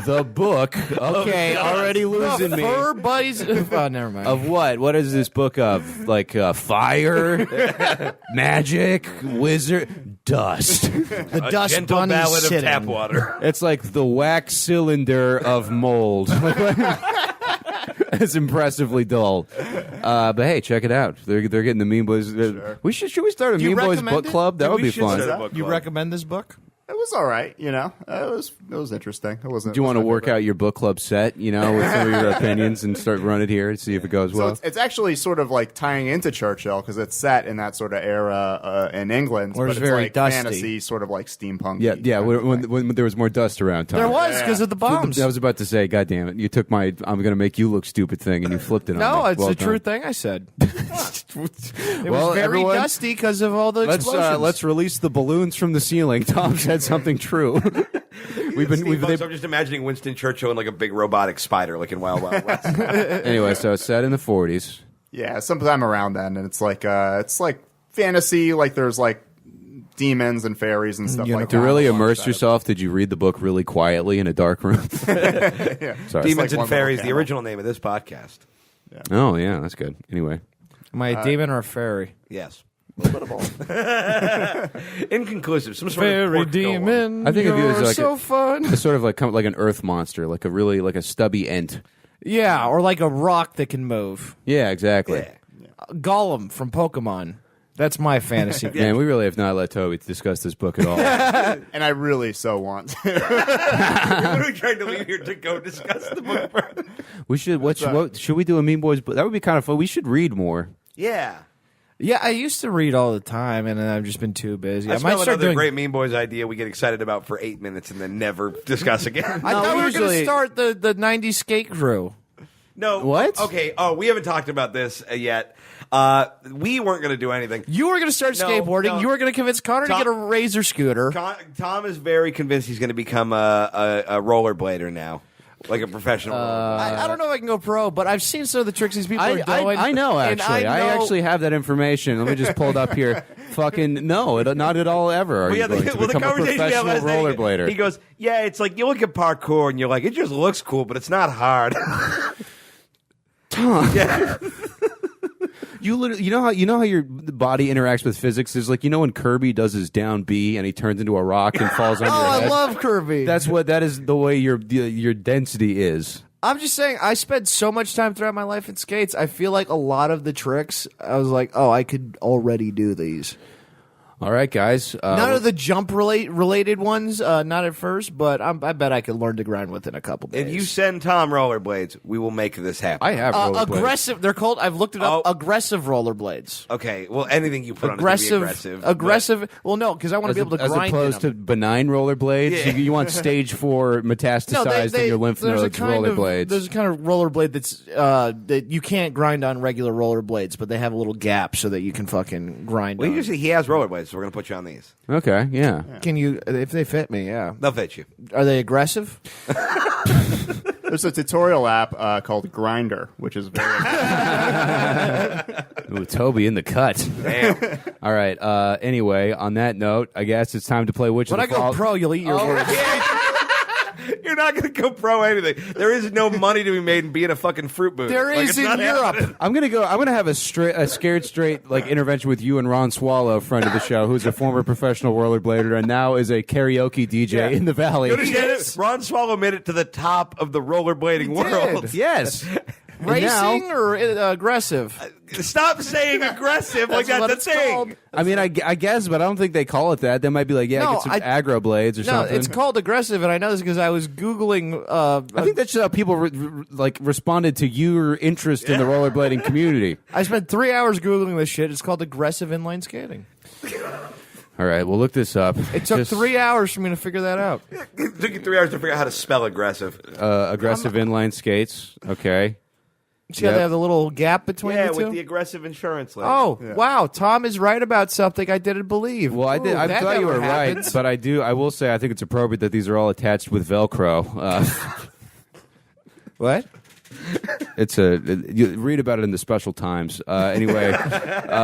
The book. Okay, already losing me. Fur buddies. Oh, never mind. Of what? What is this book of? Like fire, magic, wizard, dust. the A dust gentle bunny ballad sitting. of tap water. It's like the wax cylinder of mold. It's impressively dull. But hey, check it out. They're getting the Mean Boys. Should we start a you Mean Boys recommend book it? club? That would be fun. start a book You club. recommend this book? It was all right, you know. It was interesting. It wasn't. Do you want to wasn't my work favorite. out your book club set, with some of your opinions and start run it here and see if it goes So well? it's actually sort of like tying into Churchill because it's set in that sort of era in England, Where but it's it's very like dusty. fantasy, sort of like steampunk. Yeah. When there was more dust around, Tom. There was because of the bombs. I was about to say, God damn it! You took my "I'm going to make you look stupid" thing, and you flipped it on me. No, it's Well a done. true thing I said. It Well, was very everyone, dusty because of all the explosions. Let's release the balloons from the ceiling. Tom said something true. we've I'm just imagining Winston Churchill in like a big robotic spider, like in Wild Wild West. anyway. So it's set in the 40s. Yeah, sometime around then, and it's like fantasy. Like there's like demons and fairies and stuff like that. To really alongside immerse it. yourself, did you read the book really quietly in a dark room? Yeah. Sorry. Demons like and one Fairies, little the camel. original name of this podcast. Oh yeah, that's good. Anyway, Am I a demon or a fairy? Yes. A little bit of both. Inconclusive. Some sort of Fairy pork go on. demon. I think of you as you're like so fun. it's sort of like an earth monster, like a stubby ent. Yeah, or like a rock that can move. Yeah, exactly. Yeah. Gollum from Pokemon. That's my fantasy. Man, we really have not let Toby discuss this book at all. And I really so want to. You're literally trying to leave here to go discuss the book. We should. What should we do? A Mean Boys book? That would be kind of fun. We should read more. Yeah. Yeah, I used to read all the time, and then I've just been too busy. I might start another great Mean Boys idea we get excited about for 8 minutes and then never discuss again. I thought we were going to start the 90s skate crew. No. What? Okay. Oh, we haven't talked about this yet. We weren't going to do anything. You were going to start skateboarding. No. You were going to convince Connor to get a Razor scooter. Tom is very convinced he's going to become a rollerblader now. Like a professional. I don't know if I can go pro, but I've seen some of the tricks these people are doing. I know, and actually. I actually have that information. Let me just pull it up here. Fucking no, not at all ever are you going to become a professional rollerblader. He goes, yeah, it's like you look at parkour and you're like, it just looks cool, but it's not hard. Tom. Yeah. You know how your body interacts with physics is like, when Kirby does his down B and he turns into a rock and falls on your head. I love Kirby. That is the way your density is. I'm just saying, I spent so much time throughout my life in skates. I feel like a lot of the tricks, I was like, oh, I could already do these. All right, guys. None of the jump related ones, not at first, but I bet I could learn to grind within a couple days. If you send Tom rollerblades, we will make this happen. I have rollerblades. Aggressive. They're called. I've looked it up. Aggressive rollerblades. Okay. Well, anything you put on it can be aggressive. Aggressive. Well, no, because I want to be able to grind. As opposed to benign rollerblades, Yeah. you want stage 4 metastasized in your lymph nodes rollerblades. There's a kind of rollerblade that's that you can't grind on regular rollerblades, but they have a little gap so that you can fucking grind. Well, on. usually he has rollerblades, so we're going to put you on these. Okay, yeah. Can you, if they fit me? Yeah. They'll fit you. Are they aggressive? There's a tutorial app called Grinder, which is very. Ooh, Toby in the cut. Damn. All right. Anyway, on that note, I guess it's time to play Which When of I the go pro, you'll eat your words. You're not going to go pro anything. There is no money to be made in being a fucking fruit booth. There is in Europe. I'm gonna have a scared straight like intervention with you and Ron Swallow, friend of the show, who's a former professional rollerblader and now is a karaoke DJ in the Valley. You understand it? Ron Swallow made it to the top of the rollerblading world. Yes. Racing or aggressive? Stop saying aggressive like that's what the it's thing. called. I mean, I guess, but I don't think they call it that. They might be like, No, get some aggro blades or No, something. it's called aggressive, and I know this because I was Googling. I think that's just how people responded to your interest in the rollerblading community. I spent 3 hours Googling this shit. It's called aggressive inline skating. All right, we'll look this up. It took 3 hours for me to figure that out. It took you 3 hours to figure out how to spell aggressive. Aggressive inline skates. Okay. See how they have the little gap between the two? with the aggressive insurance link. Oh, wow. Tom is right about something I didn't believe. Well, I did. Ooh, I that thought you never were right, happens. but I will say I think it's appropriate that these are all attached with Velcro. What? You read about it in the Special Times. Anyway,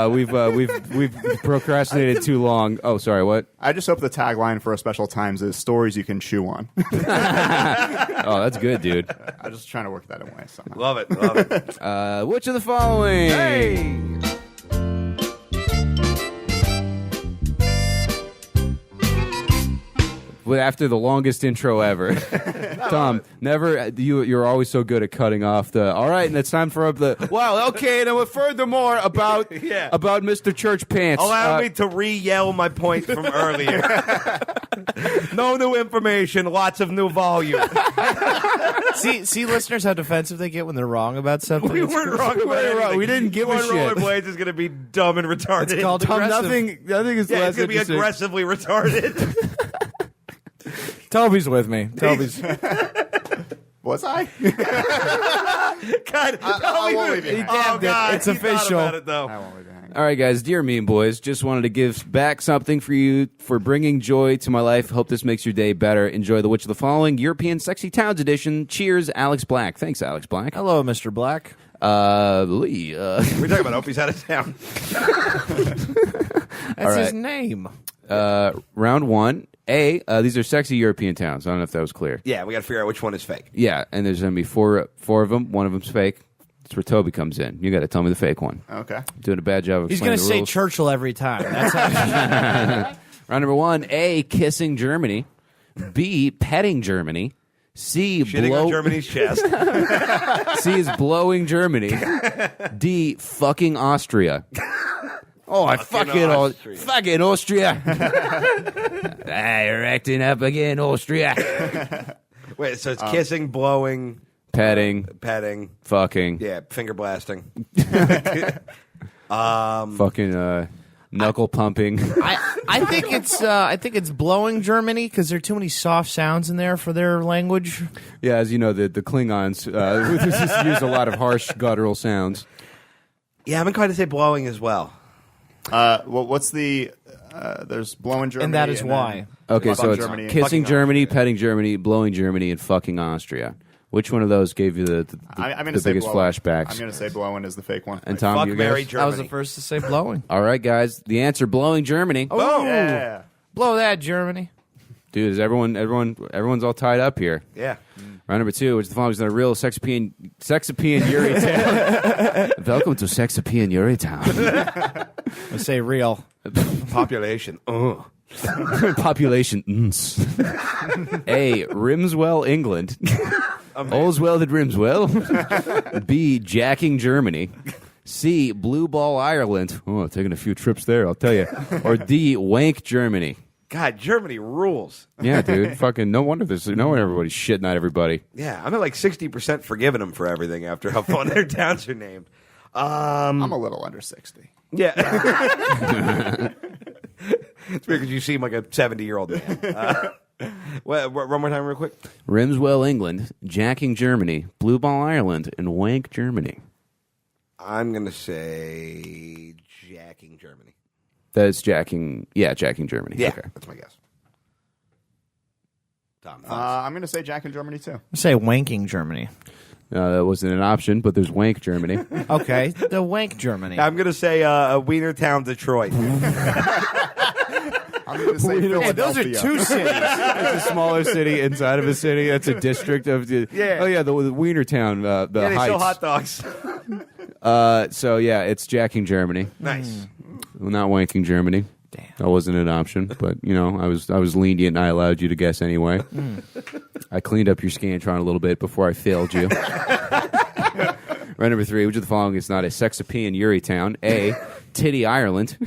we've procrastinated too long. Oh, sorry. What? I just hope the tagline for a Special Times is stories you can chew on. Oh, that's good, dude. I'm just trying to work that away somehow. Love it. Love it. Which of the following? Hey! After the longest intro ever. Tom, you're always so good at cutting off the, all right, and it's time for wow, okay, and furthermore about Mr. Church Pants. Allow me to re-yell my point from earlier. No new information, lots of new volume. See, listeners, how defensive they get when they're wrong about something. We weren't wrong about anything. We didn't give a shit. Rollerblades is going to be dumb and retarded. It's called Tom, aggressive. nothing is yeah, less it's going to be interesting. aggressively retarded. Toby's with me. Was I? God, I won't leave you hanging. oh, God, It's he thought official. about it, though. I won't leave you hanging. All right, guys, dear Mean Boys, just wanted to give back something for you for bringing joy to my life. Hope this makes your day better. Enjoy the Which of the Following European Sexy Towns edition. Cheers, Alex Black. Thanks, Alex Black. Hello, Mr. Black. Lee. We're talking about Opie's out of town. That's his right. name. Round one. These are sexy European towns. I don't know if that was clear. Yeah, we got to figure out which one is fake. Yeah, and there's going to be four of them. One of them's fake. That's where Toby comes in. You got to tell me the fake one. Okay. Doing a bad job of He's explaining going to the say rules. Churchill every time. That's how Round number one. A, kissing Germany. B, petting Germany. C, Shitting on Germany's chest. C is blowing Germany. D, fucking Austria. Oh, I fucking Austria. fucking Austria. You're acting up again, Austria. Wait, so it's kissing, blowing, Petting, fucking, fucking, finger blasting. fucking knuckle pumping. I think it's blowing Germany because there are too many soft sounds in there for their language. Yeah, as you know, the Klingons use a lot of harsh guttural sounds. Yeah, I'm inclined to say blowing as well. Well, what's the? There's blowing Germany, And that is then why. Okay, fucking so it's Germany and kissing fucking Germany, Austria. petting Germany, blowing Germany, and fucking Austria. Which one of those gave you the I'm gonna say biggest blowing. flashbacks? I'm going to say blowing is the fake one. And Tom, Fuck, you marry guys? Germany. I was the first to say blowing. All right, guys. The answer: blowing Germany. Oh, Yeah. blow that, Germany. Dude, is everyone's all tied up here. Yeah. Round number 2, which the following is not a real Sexapean Yuri town. Welcome to Sexapean Yuri town. I say real. Population. Population. A. Rimswell, England. All's well that rims well. B. Jacking, Germany. C. Blue Ball, Ireland. Oh, taking a few trips there, I'll tell you. Or D. Wank, Germany. God, Germany rules. Yeah, dude. Fucking no wonder everybody's shitting on everybody. Yeah, I'm at like 60% forgiving them for everything after how fun their towns are named. I'm a little under 60. Yeah. It's because you seem like a 70-year-old man. One more time real quick. Rimswell, England. Jacking, Germany. Blue Ball, Ireland. And Wank, Germany. I'm going to say jacking Germany. That's jacking. Yeah, jacking Germany. Yeah, Okay. that's my guess. Tom, I'm going to say Jack in Germany too. I say wanking Germany. That wasn't an option, but there's Wank, Germany. Okay, the wank Germany. I'm going to say Wienertown, Detroit. I'm going to say Philadelphia. Hey, those are two cities. It's a smaller city inside of a city. That's a district of the. Yeah. Oh yeah, the Wienertown. The Yeah, they Heights. sell hot dogs. So yeah, it's jacking Germany. Nice. Well, not wanking Germany. Damn. That wasn't an option, but you know, I was lenient and I allowed you to guess anyway. I cleaned up your Scantron a little bit before I failed you. Right, number 3, which of the following is not a Sexapean Yuri town? A. Titty, Ireland.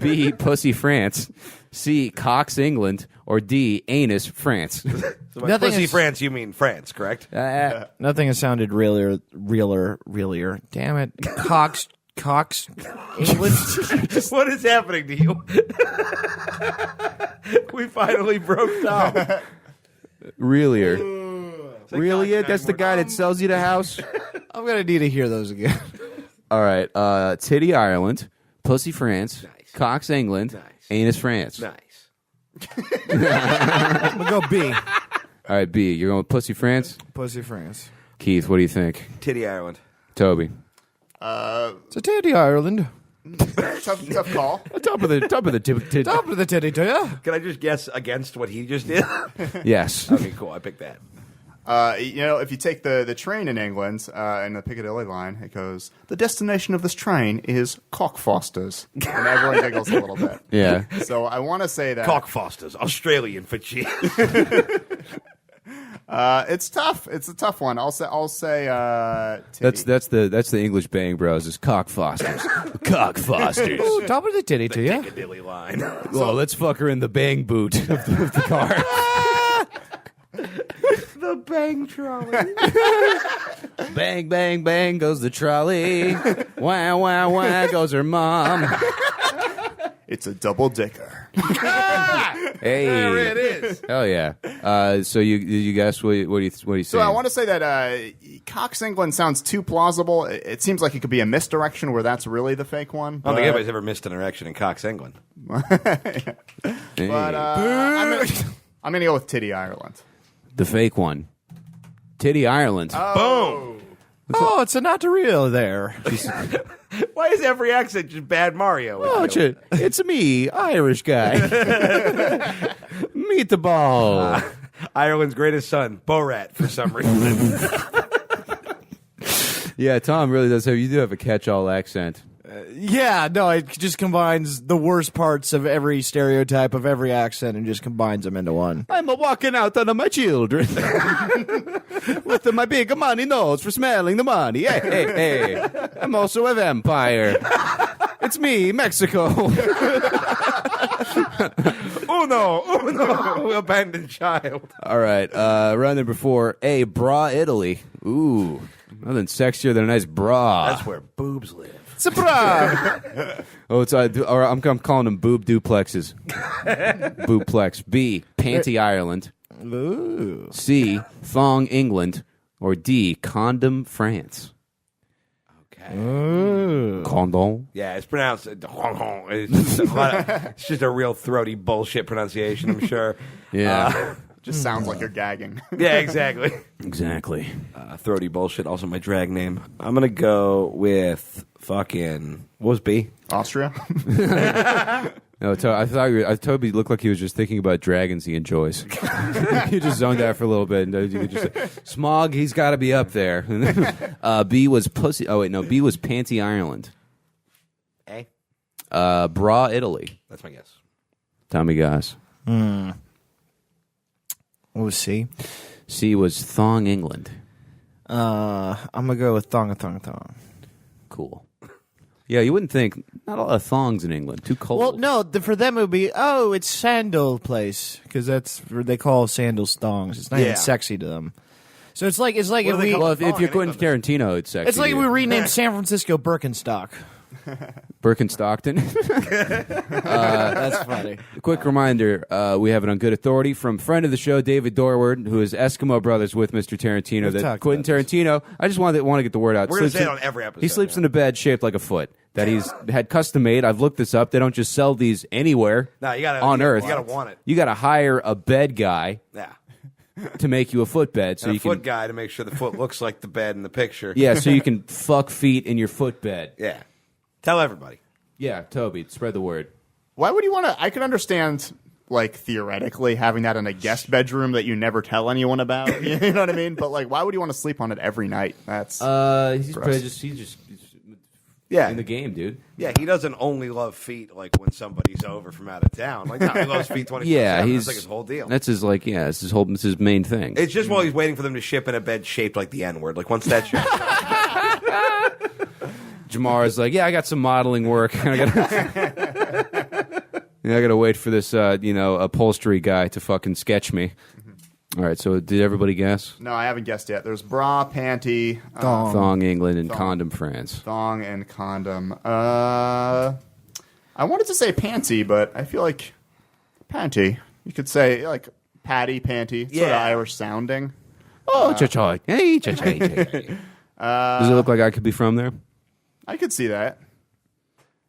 B. Pussy, France. C. Cox, England. Or D. Anus, France. So by Nothing pussy is- France, you mean France, correct? Nothing has sounded realer. Damn it, Cox, England. What is happening to you? We finally broke down. Realier. like Really? Cox That's the guy that sells you the house? I'm gonna need to hear those again. All right. Titty, Ireland. Pussy, France. Nice. Cox, England. Nice. Anus, France. Nice. I'm gonna go B. All right, B. You're going with Pussy, France? Pussy France. Keith, what do you think? Titty Ireland. Toby. It's a titty Ireland. Tough call. Top of the Top of the titty to ya. Can I just guess against what he just did? Yes. Okay, cool. I picked that. If you take the train in England and the Piccadilly line, it goes, the destination of this train is Cockfosters. And everyone giggles a little bit. Yeah. So I want to say that. Cockfosters, Australian for cheese. It's tough. It's a tough one. I'll say titty. That's the English Bang Bros. Is Cock Fosters. Cock Fosters. Ooh, top of the titty to ya. Piccadilly line. Well, let's fuck her in the bang boot of the car. The bang trolley. Bang, bang, bang goes the trolley. Wah, wah, wah goes her mom. It's a double dicker. Hey, There it is. hell yeah. So you guess what do you say? So I want to say that Cox England sounds too plausible. It seems like it could be a misdirection where that's really the fake one. I don't think anybody's ever missed an erection in Cox England. Hey, But I'm going to go with Titty Ireland. the fake one. Titty Ireland. Boom. Oh, it's a not to real there. Why is every accent just bad Mario? Oh, it's me, Irish guy. Meet the ball. Ireland's greatest son, Borat, for some reason. Yeah, Tom really does you do have a catch-all accent. Yeah, no, it just combines the worst parts of every stereotype of every accent and just combines them into one. I'm a walking out on my children with my big money nose for smelling the money. Hey, hey, hey. I'm also a vampire. It's me, Mexico. Uno, abandoned child. All right, round number 4. A, bra Italy. Ooh, nothing sexier than a nice bra. That's where boobs live. Surprise! Oh, it's or I'm calling them boob duplexes. Boobplex. B, panty Ireland. Ooh. C, thong England. Or D, condom France. Okay. Ooh. Condom. Yeah, it's pronounced. It's just a real throaty bullshit pronunciation, I'm sure. Yeah. Just sounds like you're gagging. Yeah, exactly. Exactly. Throaty bullshit, also my drag name. I'm going to go with fucking. What was B? Austria? No, I thought Toby looked like he was just thinking about dragons he enjoys. He just zoned out for a little bit, and you could just say, Smog, he's got to be up there. B was pussy. Oh wait, no, B was panty Ireland. A? Bra Italy. That's my guess. Tommy Goss. What was C? C was thong England. I'm gonna go with thong. Cool. Yeah, you wouldn't think. Not a lot of thongs in England. Too cold. Well, no, for them it would be, it's sandal place, because that's what they call sandals thongs. It's not even sexy to them. So it's like if we, Well, if you're Quentin Tarantino, it's sexy. it's like we renamed San Francisco Birkenstock. Birkenstockton. That's funny. Quick reminder, we have it on good authority from friend of the show, David Dorward, who is Eskimo Brothers with Mr. Tarantino. We've That talked Quentin about this. Tarantino, I just want to get the word out. We're going to Sleeps say it in- on every episode. He sleeps in a bed shaped like a foot that he's had custom made. I've looked this up. They don't just sell these anywhere No, you gotta, on Earth. You got to want it. You got to hire a bed guy Yeah. to make you a footbed. So And you a foot can, guy to make sure the foot looks like the bed in the picture. yeah, so you can fuck feet in your footbed. Yeah. Tell everybody. Yeah, Toby, spread the word. Why would you want to? I could understand, like, theoretically, having that in a guest bedroom that you never tell anyone about. You know what I mean? But, like, why would you want to sleep on it every night? That's He's Gross. probably just he's Yeah. in the game, dude. Yeah, he doesn't only love feet like when somebody's over from out of town. Like, no, he loves feet 24/7. Yeah, he's That's like his whole deal. That's his it's his main thing. It's just while he's waiting for them to ship in a bed shaped like the N-word. Like, once that shit. Jamar like, yeah, I got some modeling work. I gotta wait for this, upholstery guy to fucking sketch me. All right, so did everybody guess? no, I haven't guessed yet. There's bra, panty, Thong England and Thong. condom France. thong, and condom. I wanted to say panty, but I feel like panty. You could say like patty, panty. Sort of Yeah. Irish sounding. Oh, cha-cha. Hey, cha-cha. Does it look like I could be from there? I could see that.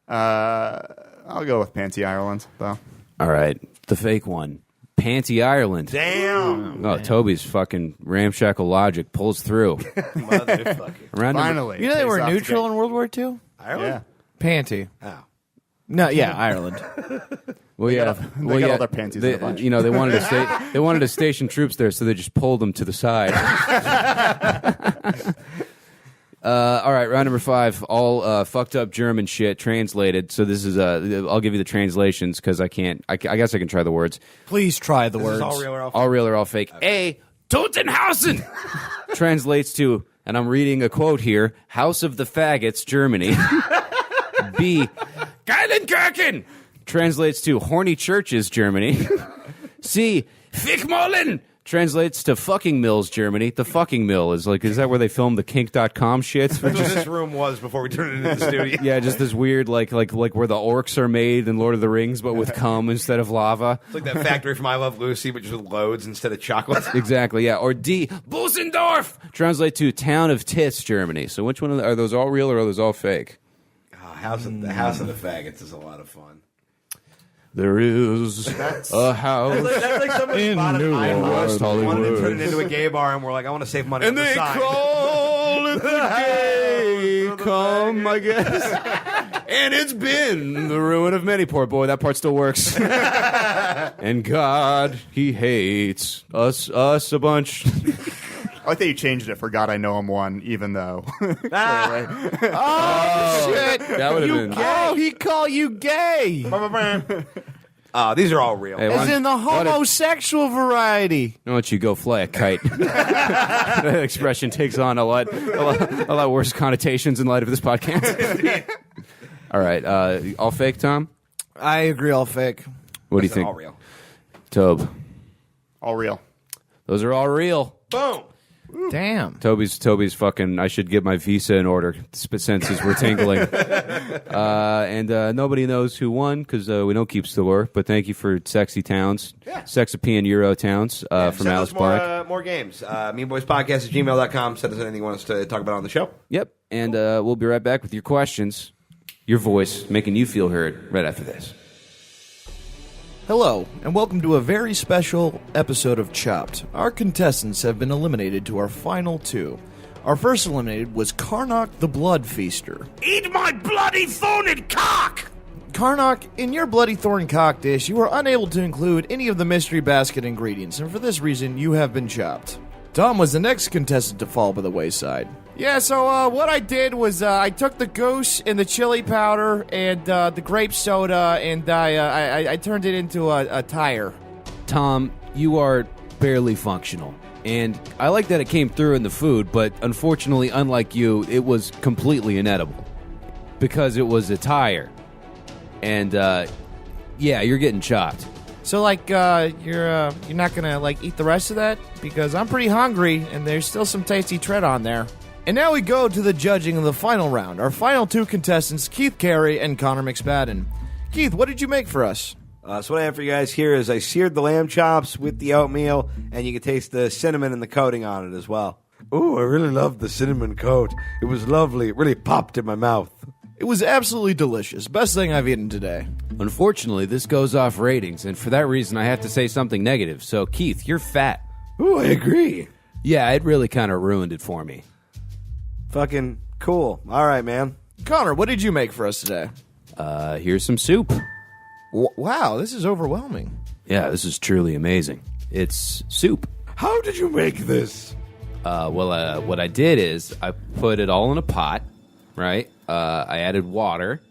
I'll go with Panty Ireland, though. All right, the fake one. Panty Ireland. Damn. Oh, Toby's fucking ramshackle logic pulls through. Motherfucker. Around number- Finally. You know they Pays were off to neutral get- in World War II? Ireland? Panty. Oh. No, yeah, Ireland. Well, yeah, they got all their panties in a bunch. You know, they wanted to station troops there, so they just pulled them to the side. All right, round number 5. All fucked up German shit translated. So this is I'll give you the translations because I can't. I guess I can try the words. Please try the This words. is all real or all All real or all fake. A. Totenhausen translates to, and I'm reading a quote here: House of the Faggots, Germany. B. Geilenkirchen translates to horny churches, Germany. C. Fickmollen translates to fucking mills, Germany. The fucking mill is that where they filmed the kink.com shit? That's what this room was before we turned it into the studio. Yeah, just this weird like where the orcs are made in Lord of the Rings, but with cum instead of lava. It's like that factory from I Love Lucy, but just with loads instead of chocolate. Exactly, yeah. Or D. Busendorf translate to town of tits, Germany. So which one are those all real or are those all fake? The House of the Faggots is a lot of fun. There is a house. That's like somebody spotted New I West wanted to Hollywood. turn it into a gay bar, and we're like, I want to save money on And the they side. call it the gay come, I guess. And it's been the ruin of many. Poor boy, that part still works. And God, he hates us a bunch. I like that you changed it for God I Know Him One, even though. Oh, shit. That would have been. Oh, he called you gay. These are all real. Hey, As in the homosexual variety. why don't you go fly a kite? That expression takes on a lot worse connotations in light of this podcast. All right. All fake, Tom? I agree, all fake. What do you think? All real. Tobe. All real. Those are all real. Boom. Damn. Toby's fucking. I should get my visa in order. Senses were tingling. And nobody knows who won because we don't keep score. But thank you for Sexy Towns. Yeah. Sexapian Euro Towns from Send Alice us Black. more games. meanboyspodcast@gmail.com. Send us anything you want us to talk about on the show. Yep. And we'll be right back with your questions. Your voice making you feel heard right after this. Hello, and welcome to a very special episode of Chopped. Our contestants have been eliminated to our final two. Our first eliminated was Karnak the Blood Feaster. Eat my bloody thorned cock! Karnak, in your bloody thorn cock dish, you were unable to include any of the mystery basket ingredients, and for this reason, you have been chopped. Tom was the next contestant to fall by the wayside. Yeah, so what I did was I took the goose and the chili powder and the grape soda, and I turned it into a tire. Tom, you are barely functional. And I like that it came through in the food, but unfortunately, unlike you, it was completely inedible. Because it was a tire. And, yeah, you're getting chopped. So, like, you're not gonna, like, eat the rest of that? Because I'm pretty hungry, and there's still some tasty tread on there. And now we go to the judging of the final round. Our final two contestants, Keith Carey and Connor McSpadden. Keith, what did you make for us? So what I have for you guys here is I seared the lamb chops with the oatmeal, and you can taste the cinnamon and the coating on it as well. Ooh, I really loved the cinnamon coat. It was lovely. It really popped in my mouth. It was absolutely delicious. Best thing I've eaten today. Unfortunately, this goes off ratings, and for that reason, I have to say something negative. So, Keith, you're fat. Ooh, I agree. Yeah, it really kind of ruined it for me. Fucking cool. All right, man. Connor, what did you make for us today? Here's some soup. Wow, this is overwhelming. Yeah, this is truly amazing. It's soup. How did you make this? Well, what I did is I put it all in a pot, right? I added water.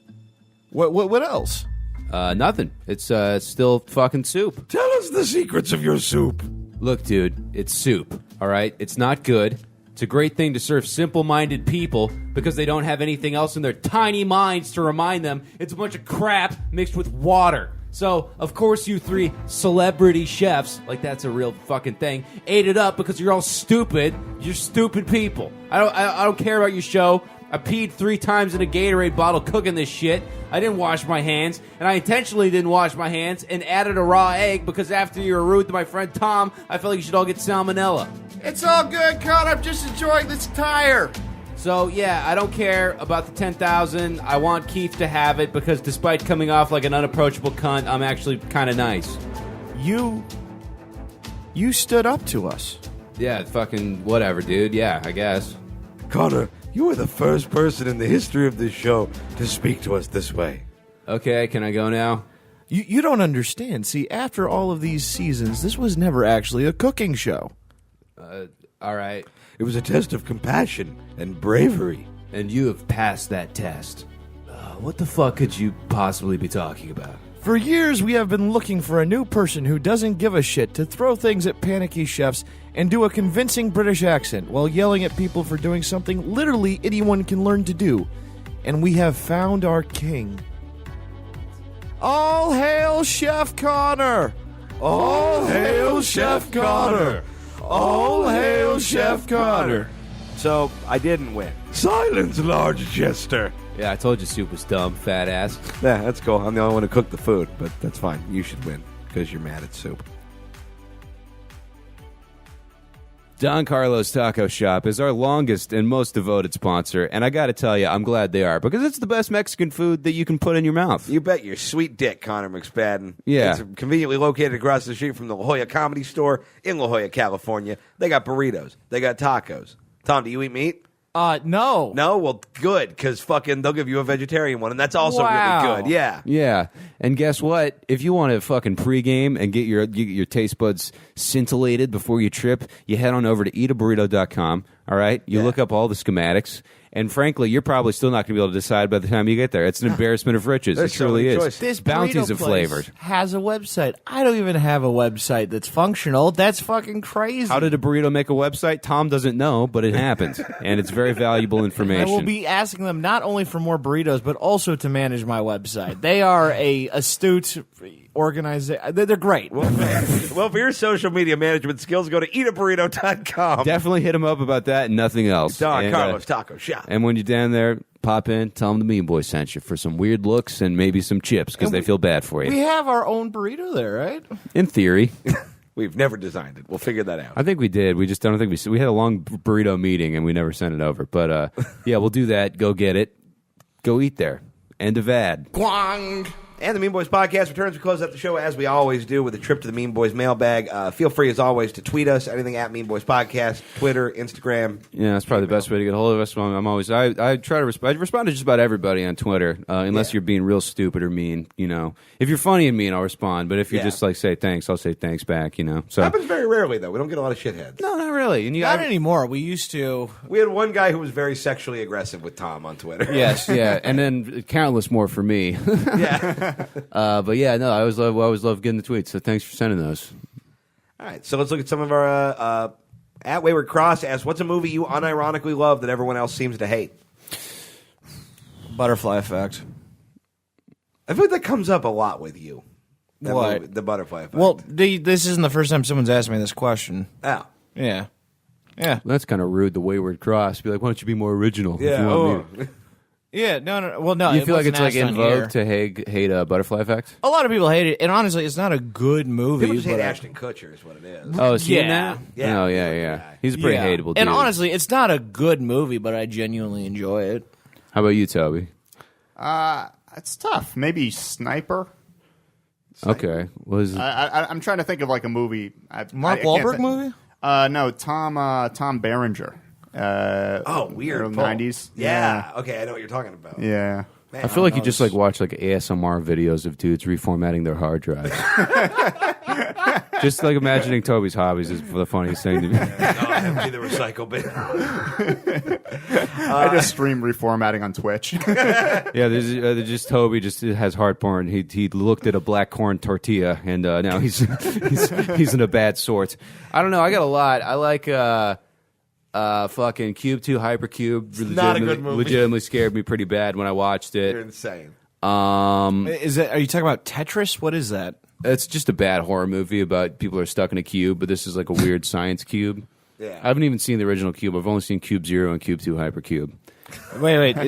What else? Nothing. It's still fucking soup. Tell us the secrets of your soup. Look, dude, it's soup, all right? It's not good. It's a great thing to serve simple-minded people because they don't have anything else in their tiny minds to remind them it's a bunch of crap mixed with water. So, of course, you three celebrity chefs, like that's a real fucking thing, ate it up because you're all stupid. You're stupid people. I don't care about your show. I peed 3 times in a Gatorade bottle cooking this shit. I didn't wash my hands, and I intentionally didn't wash my hands and added a raw egg because after you were rude to my friend Tom, I felt like you should all get salmonella. It's all good, Connor. I'm just enjoying this tire. So, yeah, I don't care about the 10,000. I want Keith to have it because despite coming off like an unapproachable cunt, I'm actually kind of nice. You stood up to us. Yeah, fucking whatever, dude. Yeah, I guess. Connor, you are the first person in the history of this show to speak to us this way. Okay, can I go now? You don't understand. See, after all of these seasons, this was never actually a cooking show. All right. It was a test of compassion and bravery. And you have passed that test. What the fuck could you possibly be talking about? For years, we have been looking for a new person who doesn't give a shit to throw things at panicky chefs and do a convincing British accent while yelling at people for doing something literally anyone can learn to do. And we have found our king. All hail Chef Connor! All hail Chef Connor! All hail Chef Connor! So, I didn't win. Silence, large jester. Yeah, I told you soup was dumb, fat ass. Yeah, that's cool. I'm the only one who cooked the food, but that's fine. You should win because you're mad at soup. Don Carlos Taco Shop is our longest and most devoted sponsor, and I gotta tell you, I'm glad they are, because it's the best Mexican food that you can put in your mouth. You bet your sweet dick, Connor McSpadden. Yeah. It's conveniently located across the street from the La Jolla Comedy Store in La Jolla, California. They got burritos. They got tacos. Tom, do you eat meat? No. No? Well, good, because fucking they'll give you a vegetarian one, and that's also Wow. really good. Yeah. Yeah, and guess what? If you want to fucking pregame and get your taste buds scintillated before you trip, you head on over to eataburrito.com, all right? You look up all the schematics, And frankly, you're probably still not going to be able to decide by the time you get there. It's an embarrassment of riches. It truly is. This bounties burrito of place flavors. has a website. I don't even have a website that's functional. That's fucking crazy. How did a burrito make a website? Tom doesn't know, but it happened. And it's very valuable information. I will be asking them not only for more burritos, but also to manage my website. They are a astute organization. They're great. Well, for your social media management skills, go to eataburrito.com. Definitely hit him up about that and nothing else. Don Carlos Taco Shop. And when you're down there, pop in, tell them the Mean Boy sent you for some weird looks and maybe some chips because they feel bad for you. We have our own burrito there, right? In theory. We've never designed it. We'll figure that out. I think we did. We just don't think we had a long burrito meeting and we never sent it over. But yeah, we'll do that. Go get it. Go eat there. End of ad. Guang. And the Mean Boys podcast returns. We close out the show as we always do with a trip to the Mean Boys mailbag. Feel free, as always, to tweet us. Anything at Mean Boys Podcast, Twitter, Instagram. Yeah, that's probably the best way to get a hold of us. I try to respond. I respond to just about everybody on Twitter, unless you're being real stupid or mean. You know, if you're funny and mean, I'll respond. But if you just like say thanks, I'll say thanks back. You know, so happens very rarely though. We don't get a lot of shitheads. No, not really. And Not anymore. We used to. We had one guy who was very sexually aggressive with Tom on Twitter. Yes, yeah, and then countless more for me. Yeah. But yeah, no, I always love getting the tweets. So thanks for sending those. All right, so let's look at some of our at Wayward Cross asks, what's a movie you unironically love that everyone else seems to hate? Butterfly Effect. I feel like that comes up a lot with you. That What? movie, the Butterfly Effect. Well, this isn't the first time someone's asked me this question. Oh. Yeah. Yeah. That's kind of rude. The Wayward Cross. Be like, why don't you be more original? if you want me to- Yeah, no. Well, no. You it feel like wasn't it's like asked in on vogue here. to hate Butterfly Effect? A lot of people hate it, and honestly, it's not a good movie. People just hate but Ashton Kutcher is what it is. Oh, is he in Yeah. that? Yeah. Oh, yeah. He's a pretty hateable dude. And honestly, it's not a good movie, but I genuinely enjoy it. How about you, Toby? It's tough. Maybe Sniper. Okay. I'm trying to think of like a movie. Mark I can't Wahlberg think. movie? No, Tom Berenger. Weird. Early Paul. 90s. Yeah. Okay, I know what you're talking about. Yeah. Man, I feel like you just like watch like ASMR videos of dudes reformatting their hard drives. Just like imagining Toby's hobbies is the funniest thing to me. That'd be the recycle bin. I just stream reformatting on Twitch. Yeah, there's just Toby just has heartburn. He looked at a black corn tortilla and now he's in a bad sort. I don't know. I got a lot. I like fucking Cube 2 Hypercube. Not a good movie. Legitimately scared me pretty bad when I watched it. You're insane. Are you talking about Tetris? What is that? It's just a bad horror movie about people who are stuck in a cube, but this is like a weird science cube. Yeah. I haven't even seen the original Cube. I've only seen Cube 0 and Cube 2 Hypercube. Wait.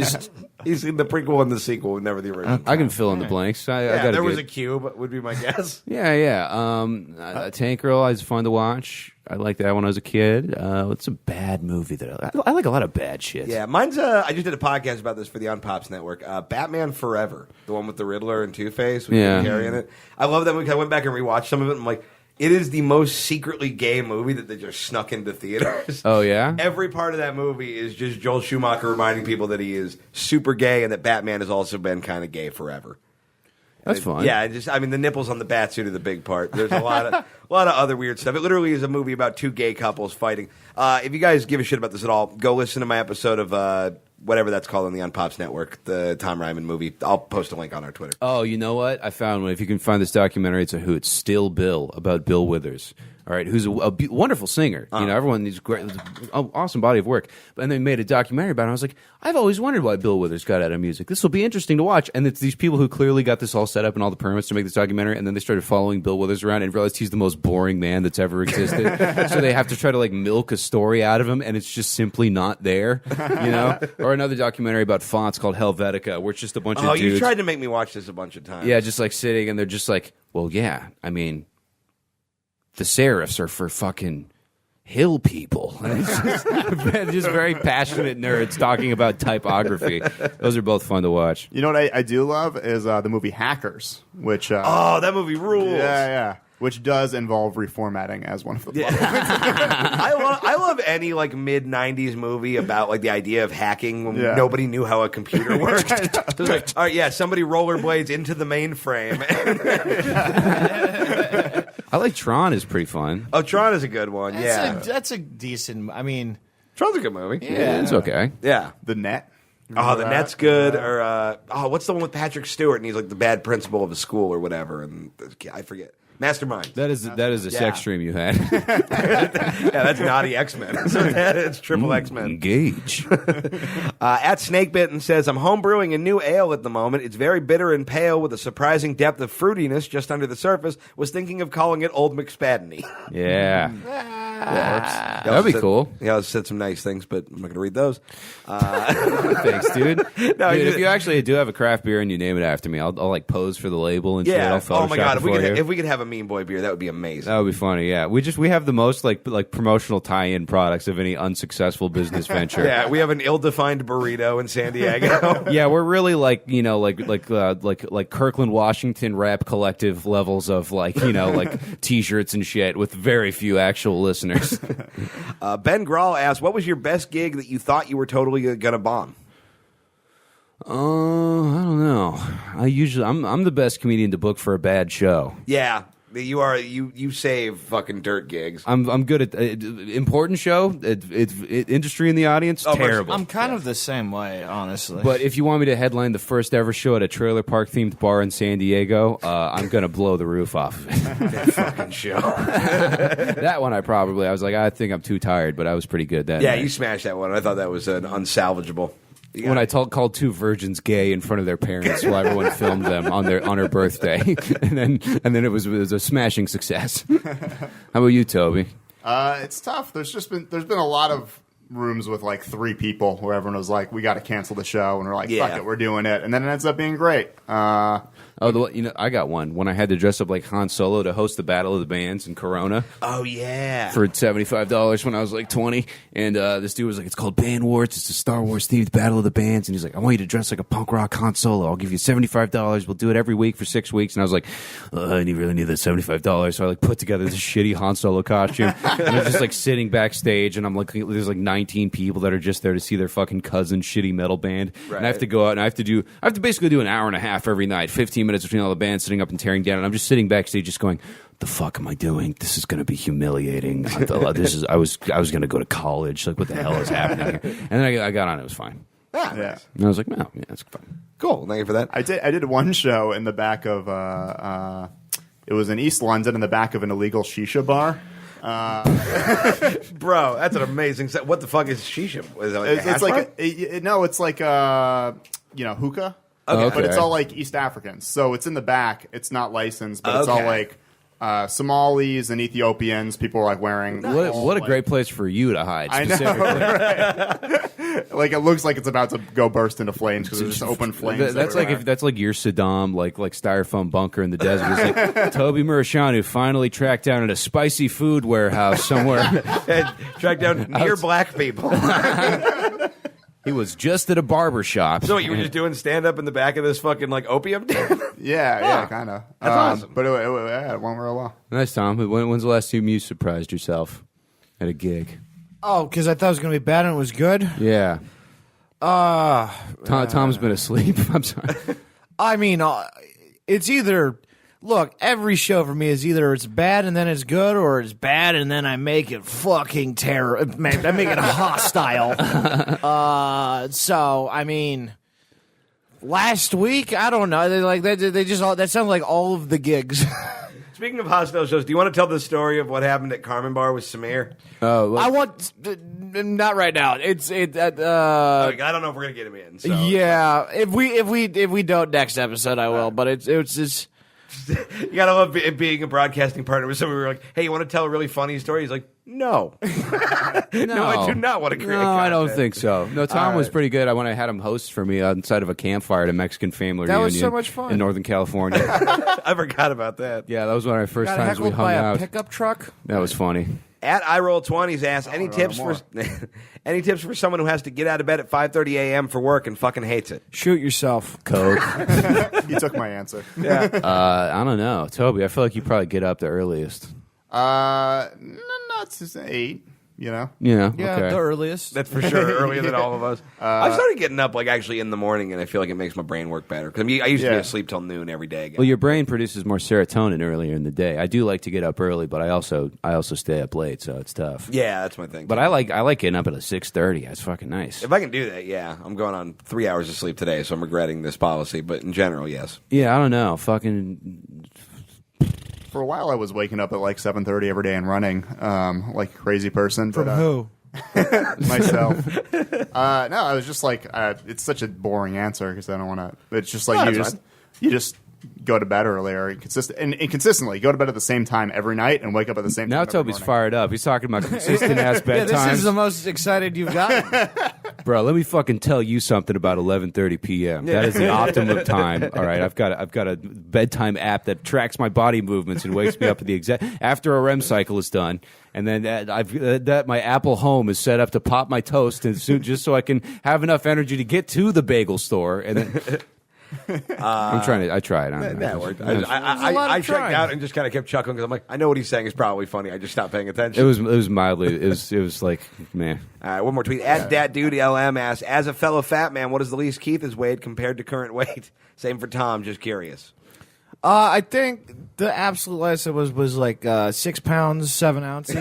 He's seen the prequel and the sequel, never the original. I can fill in the blanks. I got there was a cube, would be my guess. Yeah. Tank Girl is fun to watch. I liked that when I was a kid. It's a bad movie that I like a lot of bad shit. Yeah, mine's. I just did a podcast about this for the Unpops Network. Batman Forever, the one with the Riddler and Two-Face with Jim Carrey in it. I love that movie. I went back and rewatched some of it. And I'm like, it is the most secretly gay movie that they just snuck into theaters. Oh yeah. Every part of that movie is just Joel Schumacher reminding people that he is super gay and that Batman has also been kind of gay forever. That's fun. Yeah, the nipples on the Batsuit are the big part. There's a lot of other weird stuff. It literally is a movie about two gay couples fighting. If you guys give a shit about this at all, go listen to my episode of whatever that's called on the Unpops Network, the Tom Ryman movie. I'll post a link on our Twitter. Oh, you know what? I found one. If you can find this documentary, it's a hoot. Still Bill, about Bill Withers. All right, who's a wonderful singer. You know, everyone needs great, awesome body of work. And they made a documentary about it. I was like, I've always wondered why Bill Withers got out of music. This will be interesting to watch. And it's these people who clearly got this all set up and all the permits to make this documentary. And then they started following Bill Withers around and realized he's the most boring man that's ever existed. So they have to try to like milk a story out of him, and it's just simply not there. You know, or another documentary about fonts called Helvetica, where it's just a bunch of dudes. Oh, you tried to make me watch this a bunch of times. Yeah, just like sitting, and they're just like, well, yeah, I mean, the serifs are for fucking hill people. And it's just very passionate nerds talking about typography. Those are both fun to watch. You know what I do love is the movie Hackers, which that movie rules. yeah, which does involve reformatting as one of the plot points. I love any like mid '90s movie about like the idea of hacking when nobody knew how a computer worked. It was like, all right, somebody rollerblades into the mainframe. I like Tron is pretty fun. Oh, Tron is a good one. That's a decent. I mean, Tron's a good movie. Yeah, it's okay. Yeah. The Net. Oh, The Net's good. Or what's the one with Patrick Stewart? And he's like the bad principal of a school or whatever. And I forget. Mastermind. That is a sex dream you had. Yeah, that's naughty X-Men. It's triple X-Men. Engage. At Snakebitten says, I'm homebrewing a new ale at the moment. It's very bitter and pale with a surprising depth of fruitiness just under the surface. Was thinking of calling it Old McSpadney. Yeah. That That'd be cool. Yeah, I said some nice things, but I'm not going to read those. Thanks, dude. No, Dude, if you actually do have a craft beer and you name it after me, I'll like pose for the label and shit. Yeah. I'll Photoshop Oh my God. it for you. If we could have a Mean Boy beer, that would be amazing. That would be funny. Yeah, we have the most like promotional tie-in products of any unsuccessful business venture. Yeah, we have an ill-defined burrito in San Diego. Yeah, we're really like like Kirkland, Washington rap collective levels of like T-shirts and shit with very few actual listeners. Ben Grawl asked, "What was your best gig that you thought you were totally gonna bomb?" I don't know. I'm the best comedian to book for a bad show. Yeah, you are. You save fucking dirt gigs. I'm good at important show. Industry in the audience, terrible. I'm kind of the same way, honestly. But if you want me to headline the first ever show at a trailer park themed bar in San Diego, I'm gonna blow the roof off of it. That fucking show. That one I was like, I think I'm too tired, but I was pretty good that Yeah, night. you smashed that one. I thought that was an unsalvageable. When I called two virgins gay in front of their parents while everyone filmed them on her birthday, and then it was a smashing success. How about you, Toby? It's tough. There's been a lot of rooms with like 3 people where everyone was like, we got to cancel the show, and we're like, fuck it, we're doing it, and then it ends up being great. I got one when I had to dress up like Han Solo to host the Battle of the Bands in Corona. Oh yeah, for $75 when I was like 20, and this dude was like, "It's called Band Wars. It's a Star Wars themed Battle of the Bands," and he's like, "I want you to dress like a punk rock Han Solo. I'll give you $75. We'll do it every week for 6 weeks." And I was like, "I really need that $75." So I like put together this shitty Han Solo costume, and I'm just like sitting backstage, and I'm like, there's like 19 people that are just there to see their fucking cousin's shitty metal band, and I have to go out and I have to basically do an hour and a half every night, 15 minutes between all the bands, sitting up and tearing down, and I'm just sitting backstage just going, the fuck am I doing? This is going to be humiliating. I was going to go to college. Like, what the hell is happening here? And then I got on. It was fine. Yeah. And I was like, no, yeah, it's fine. Cool. Thank you for that. I did one show in the back of it was in East London in the back of an illegal shisha bar. Bro, that's an amazing set. What the fuck is shisha? Is it It's like it's like hookah. Okay. But it's all like East Africans. So it's in the back. It's not licensed, but it's all like Somalis and Ethiopians. People are like wearing. What a great place for you to hide. I know, right? Like it looks like it's about to go burst into flames because there's just open flames. That's everywhere. like that's like your Saddam, like styrofoam bunker in the desert. It's like Toby Muresianu finally tracked down at a spicy food warehouse somewhere. Tracked down near black people. He was just at a barber shop. So you were just doing stand up in the back of this fucking like opium den? Yeah, kind of. That's awesome. But it went real well. Nice, Tom. When's the last time you surprised yourself at a gig? Oh, because I thought it was going to be bad and it was good? Yeah. Tom's been asleep. I'm sorry. I mean, it's either... Look, every show for me is either it's bad and then it's good, or it's bad and then I make it fucking terrible. I make it hostile. So, I mean, last week, I don't know. They just all, that sounds like all of the gigs. Speaking of hostile shows, do you want to tell the story of what happened at Carmen Bar with Samir? I want not right now. I don't know if we're gonna get him in. So. Yeah, if we don't next episode, I will. But it's just. You gotta love being a broadcasting partner with somebody. We were like, "Hey, you want to tell a really funny story?" He's like, "No, no, I do not want to create." No, I don't think so. No, Tom was pretty good. I had him host for me inside of a campfire at a Mexican family reunion. That was so much fun in Northern California. I forgot about that. Yeah, that was one of our first Got times we heckled hung by out. a pickup truck. That was funny. At iRoll20s asks, any tips for someone who has to get out of bed at 5:30 a.m. for work and fucking hates it? Shoot yourself. Coke. You took my answer. I don't know. Toby, I feel like you probably get up the earliest. Not to say 8. Yeah, okay. the earliest. That's for sure earlier than all of us. I started getting up like actually in the morning, and I feel like it makes my brain work better. Because I used to be asleep till noon every day. Again. Well, your brain produces more serotonin earlier in the day. I do like to get up early, but I also stay up late, so it's tough. Yeah, that's my thing. But I like getting up at 6:30. That's fucking nice. If I can do that, yeah. I'm going on 3 hours of sleep today, so I'm regretting this policy. But in general, yes. Yeah, I don't know. Fucking. For a while, I was waking up at like 7:30 every day and running like a crazy person. From who? Myself. No, I was just like, it's such a boring answer because I don't want to. It's just like you just go to bed earlier and consistently go to bed at the same time every night and wake up at the same time. Now every Toby's morning. fired up. He's talking about consistent ass bedtimes. Yeah, this is the most excited you've gotten. Bro, let me fucking tell you something about 11:30 p.m. That is the optimum time. All right, I've got a bedtime app that tracks my body movements and wakes me up at the exact after a REM cycle is done. And then my Apple Home is set up to pop my toast and just so I can have enough energy to get to the bagel store. And then I tried. That worked. I checked out and just kind of kept chuckling because I'm like, I know what he's saying is probably funny. I just stopped paying attention. It was mildly. It was like, man. All right, one more tweet. @DatDudeLM asks, as a fellow fat man, what is the least Keith has weighed compared to current weight? Same for Tom. Just curious. I think the absolute last it was like 6 pounds 7 ounces.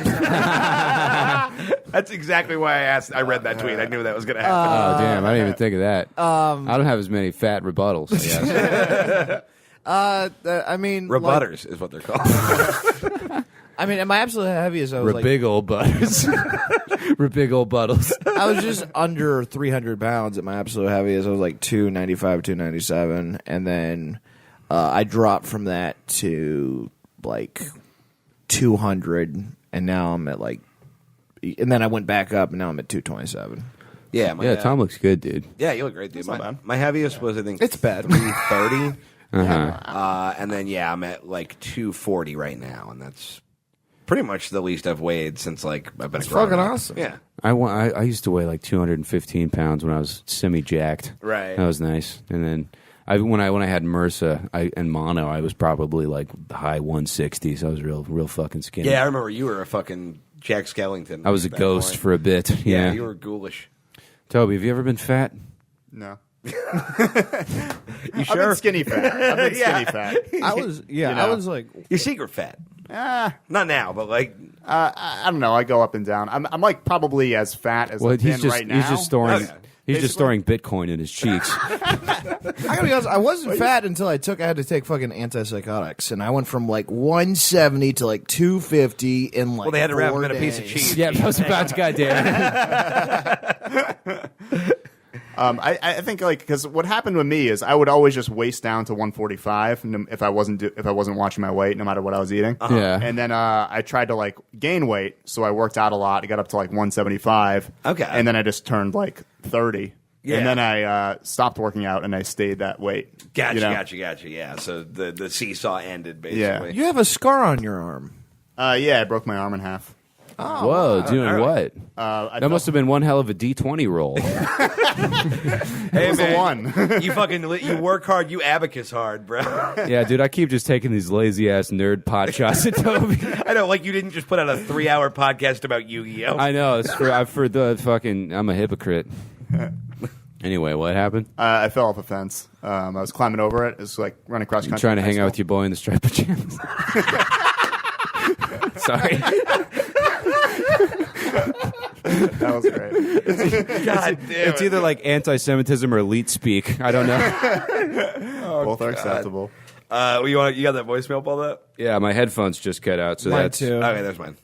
That's exactly why I asked. I read that tweet. I knew that was going to happen. Oh damn! I didn't even think of that. I don't have as many fat rebuttals. I guess. I mean, Rebutters is what they're called. I mean, at my absolute heaviest, I was like, big old butters. Big old buttles. I was just under 300 pounds at my absolute heaviest. I was like 295, 297, and then I dropped from that to like 200, and now I'm at like, and then I went back up, and now I'm at 227. Yeah, Tom looks good, dude. Yeah, you look great, dude. My heaviest was, I think, It's bad. 330. Uh-huh. And then, I'm at like 240 right now, and that's pretty much the least I've weighed since like I've been. It's fucking up. awesome. Yeah, I used to weigh like 215 pounds when I was semi-jacked. Right. That was nice. And then when I had MRSA and mono, I was probably like high 160s. I was real fucking skinny. Yeah, I remember you were a fucking Jack Skellington. I was a ghost for a bit. Yeah, you were ghoulish. Toby, have you ever been fat? No. You I've sure? been skinny fat. I was, I was like, You're secret fat. Not now, but like I don't know. I go up and down. I'm like probably as fat as I've been right now. He's just storing. Okay. He's just storing Bitcoin in his cheeks. I gotta be honest, I wasn't fat until I had to take fucking antipsychotics, and I went from like 170 to like 250 in like. Well, they had to wrap him 4 in a piece of days. cheese. Yeah, I was about to goddamn. I think like because what happened with me is I would always just waist down to 145 if I wasn't watching my weight, no matter what I was eating. Yeah. And then I tried to like gain weight, so I worked out a lot. I got up to like 175. Okay. And then I just turned like 30. Yeah. And then I stopped working out and I stayed that weight. Gotcha. Yeah. So the seesaw ended basically. You have a scar on your arm. Yeah, I broke my arm in half. Whoa, doing what? That must have been one hell of a D20 roll. Hey, the one. You work hard, you abacus hard, bro. Yeah, dude, I keep just taking these lazy ass nerd pot shots at Toby. I know, like you didn't just put out a 3-hour podcast about Yu-Gi-Oh. I know. It's for the fucking. I'm a hypocrite. Anyway, what happened? I fell off a fence. I was climbing over it. It was like running cross country. You trying to hang out with your boy in the striped pajamas? Sorry. That was great. God damn It's either like anti-Semitism or elite speak. I don't know. Both are acceptable. You got that voicemail pulled up? Yeah, my headphones just cut out, so Mine that's too. Okay, there's mine.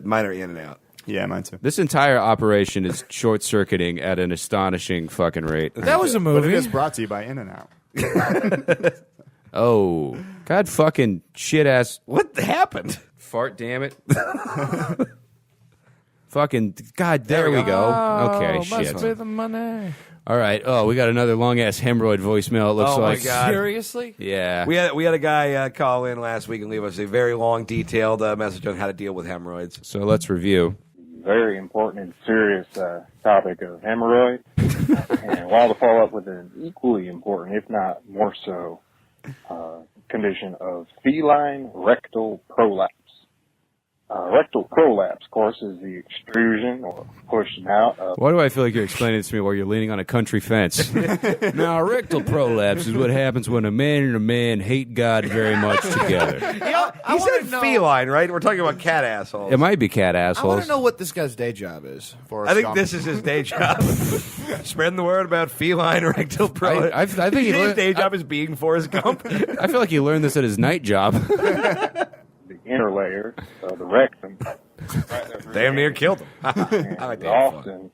Mine are in and out. Yeah, mine too. This entire operation is short-circuiting at an astonishing fucking rate. That was a But it movie. is brought to you by In-N-Out. Oh, God fucking shit-ass What happened? fart, damn it. Fucking, God, there we go. Okay, Must be shit. the money. All right. Oh, we got another long-ass hemorrhoid voicemail, it looks Oh, my like. God. Seriously? Yeah. We had a guy call in last week and leave us a very long, detailed message on how to deal with hemorrhoids. So let's review. Very important and serious topic of hemorrhoid. And while to follow up with an equally important, if not more so, condition of feline rectal prolapse. Rectal prolapse, of course, is the extrusion or pushing out of... Why do I feel like you're explaining this to me while you're leaning on a country fence? Now, rectal prolapse is what happens when a man and a man hate God very much together. He said feline, right? We're talking about cat assholes. It might be cat I want assholes. to know what this guy's day job is. I think this is his day job. Spreading the word about feline rectal prolapse. I think his day job is being Forrest Gump. I feel like he learned this at his night job. the inner layer of the rectum. Damn near killed him. And often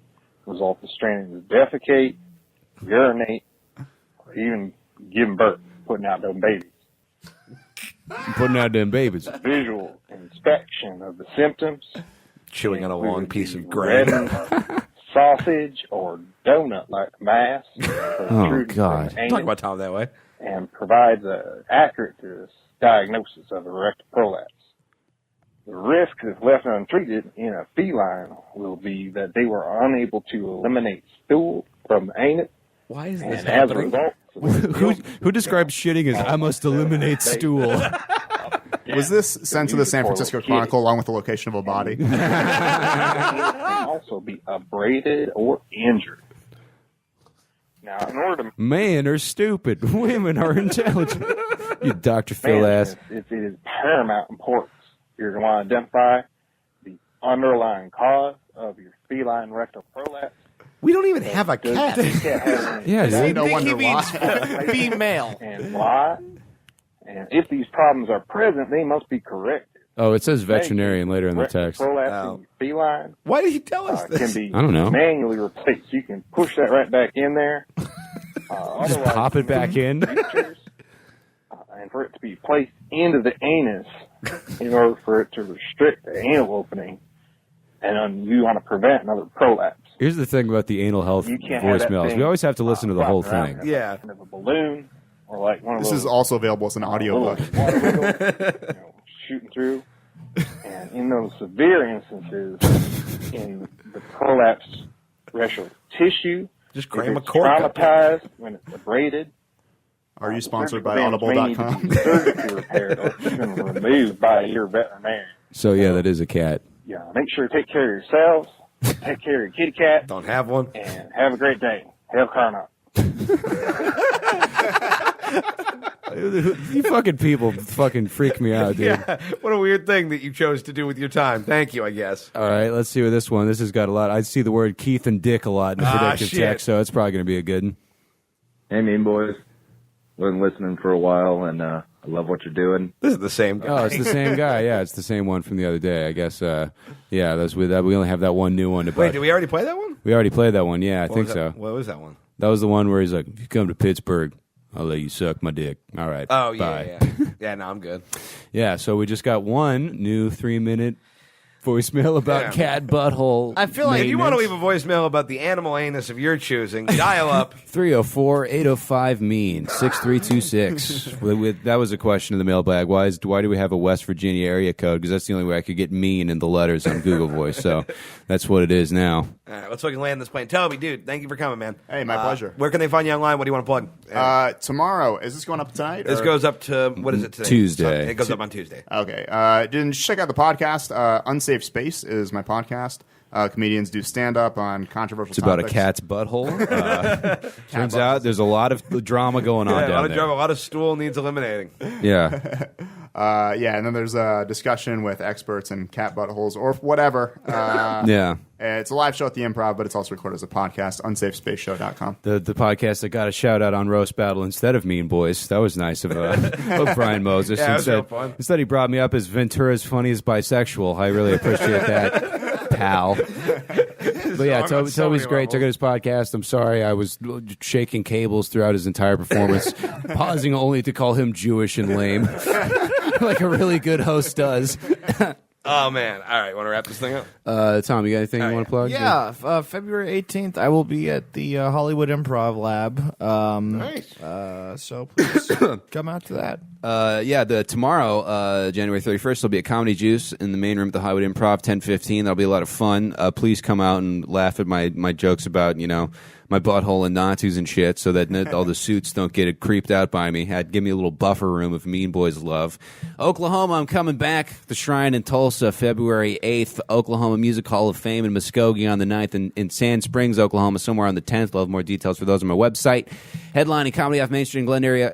result in straining to defecate, urinate, or even giving birth, putting out them babies. Putting out them babies. Visual inspection of the symptoms. Chewing on a long piece of grain. Sausage or donut-like mass. Oh, God. Talk about Tom that way. And provides an accurate diagnosis of a rectal prolapse. The risk, if left untreated in a feline, will be that they were unable to eliminate stool from the anus. Why is this and as a happening? result, Who describes shitting as I must eliminate stool? Was this sent to the San Francisco Chronicle along with the location of a body? can also be abraded or injured. Now, in order to Men are stupid. Women are intelligent. You Dr. Phil ass. it is paramount importance. You're going to want to identify the underlying cause of your feline rectal prolapse. We don't even have a cat. Yeah, dude. No think wonder he means why. Female. And why? And if these problems are present, they must be corrected. Oh, it says veterinarian later in the Rectal text. prolapse in feline Why did he tell us can this? be I don't know. manually replaced. You can push that right back in there. Just pop it back in. And for it to be placed into the anus in order for it to restrict the anal opening, and you want to prevent another prolapse. Here's the thing about the anal health You can't have that voicemails. thing We always have to listen to the whole flopping thing. around Yeah. kind of a balloon or like one of This those. is also available as an audiobook. water wheel, shooting through. And in those severe instances, in the prolapsed rectal tissue, Just if cram a it's cork up there. traumatized when it's abraded. Are you sponsored by surgical damage may Audible.com? need to be surgically repaired or even removed by your veterinarian. So, yeah, that is a cat. Yeah, make sure to take care of yourselves, take care of your kitty cat, Don't have one. and have a great day. Hail Carnot. You fucking people fucking freak me out, dude. Yeah. What a weird thing that you chose to do with your time. Thank you, I guess. All right, let's see what this one. This has got a lot. I see the word Keith and Dick a lot in the predictive shit. text, so it's probably going to be a good one. Hey, Mean Boys. Been listening for a while, and I love what you're doing. This is the same guy. Oh, it's the same guy. Yeah, it's the same one from the other day. I guess. Yeah, that's with that. We only have that one new one. Wait, did we already play that one? We already played that one. Yeah, I What think was so. that? What was that one? That was the one where he's like, "If you come to Pittsburgh, I'll let you suck my dick." All right. Oh, bye. yeah. Yeah, no, I'm good. Yeah, so we just got one new 3-minute voicemail about Yeah. cat butthole. I feel like If you want to leave a voicemail about the animal anus of your choosing, dial up. 304-805-MEAN, 6326. That was a question in the mailbag. Why do we have a West Virginia area code? Because that's the only way I could get mean in the letters on Google Voice. So that's what it is now. All right, let's fucking land this plane. Toby, dude, thank you for coming, man. Hey, my pleasure. Where can they find you online? What do you want to plug? Tomorrow, is this going up tonight? This or- goes up to, what is it today? Tuesday. It goes up on Tuesday. Okay. Then check out the podcast. Unsafe Space is my podcast. Comedians do stand up on controversial It's about a topics. cat's butthole. Turns out there's a lot of drama going on Yeah, a lot down of there. drama, a lot of stool needs eliminating. Yeah. Yeah, and then there's a discussion with experts in cat buttholes or whatever. Yeah. It's a live show at the Improv, but it's also recorded as a podcast. UnsafeSpaceShow.com. The podcast that got a shout out on Roast Battle instead of Mean Boys. That was nice of Brian Moses. Yeah, it was real instead, fun. instead, he brought me up as Ventura's funniest bisexual. I really appreciate that, pal. But yeah, So on so Toby's many great. levels. Check out his podcast. I'm sorry, I was shaking cables throughout his entire performance, pausing only to call him Jewish and lame, like a really good host does. Oh, man. All right, want to wrap this thing up? Tom, you got anything you want to plug? Yeah, February 18th, I will be at the Hollywood Improv Lab. Nice. So please come out to that. Tomorrow, January 31st, there'll be a Comedy Juice in the main room at the Hollywood Improv, 10:15. That'll be a lot of fun. Please come out and laugh at my jokes about, my butthole and Natus and shit, so that all the suits don't get creeped out by me. Give me a little buffer room of Mean Boys love. Oklahoma, I'm coming back. The Shrine in Tulsa, February 8th. Oklahoma Music Hall of Fame in Muskogee on the 9th. And in Sand Springs, Oklahoma, somewhere on the 10th. I'll have more details for those on my website. Headlining Comedy Off Main Street in Glendale,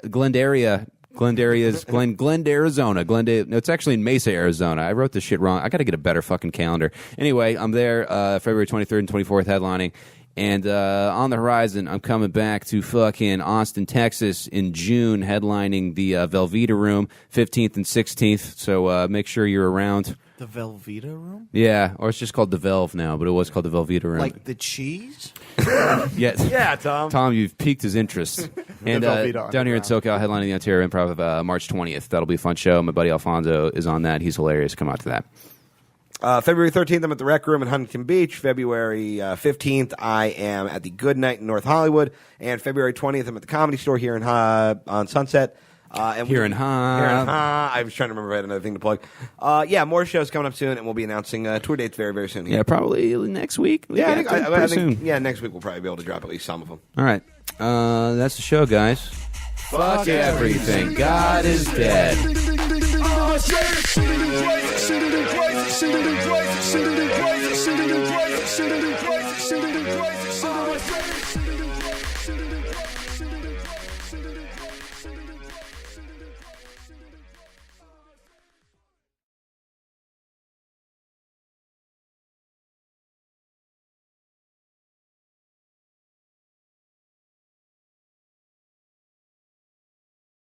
Arizona. No, it's actually in Mesa, Arizona. I wrote this shit wrong. I got to get a better fucking calendar. Anyway, I'm there February 23rd and 24th headlining. And on the horizon, I'm coming back to fucking Austin, Texas in June, headlining the Velveeta Room, 15th and 16th. So make sure you're around. The Velveeta Room? Yeah, or it's just called the Velve now, but it was called the Velveeta Room. Like the cheese? Yes. Yeah, Tom. Tom, you've piqued his interest. And down here in SoCal, headlining the Ontario Improv March 20th. That'll be a fun show. My buddy Alfonso is on that. He's hilarious. Come out to that. February 13th, I'm at the Rec Room in Huntington Beach. February 15th, I am at the Good Night in North Hollywood. And February 20th, I'm at the Comedy Store here on Sunset. Here in Ha. I was trying to remember if I had another thing to plug. More shows coming up soon, and we'll be announcing tour dates very, very soon. Yeah, probably next week. I think soon. Yeah, next week we'll probably be able to drop at least some of them. All right. That's the show, guys. Fuck everything. God is dead. Crazy.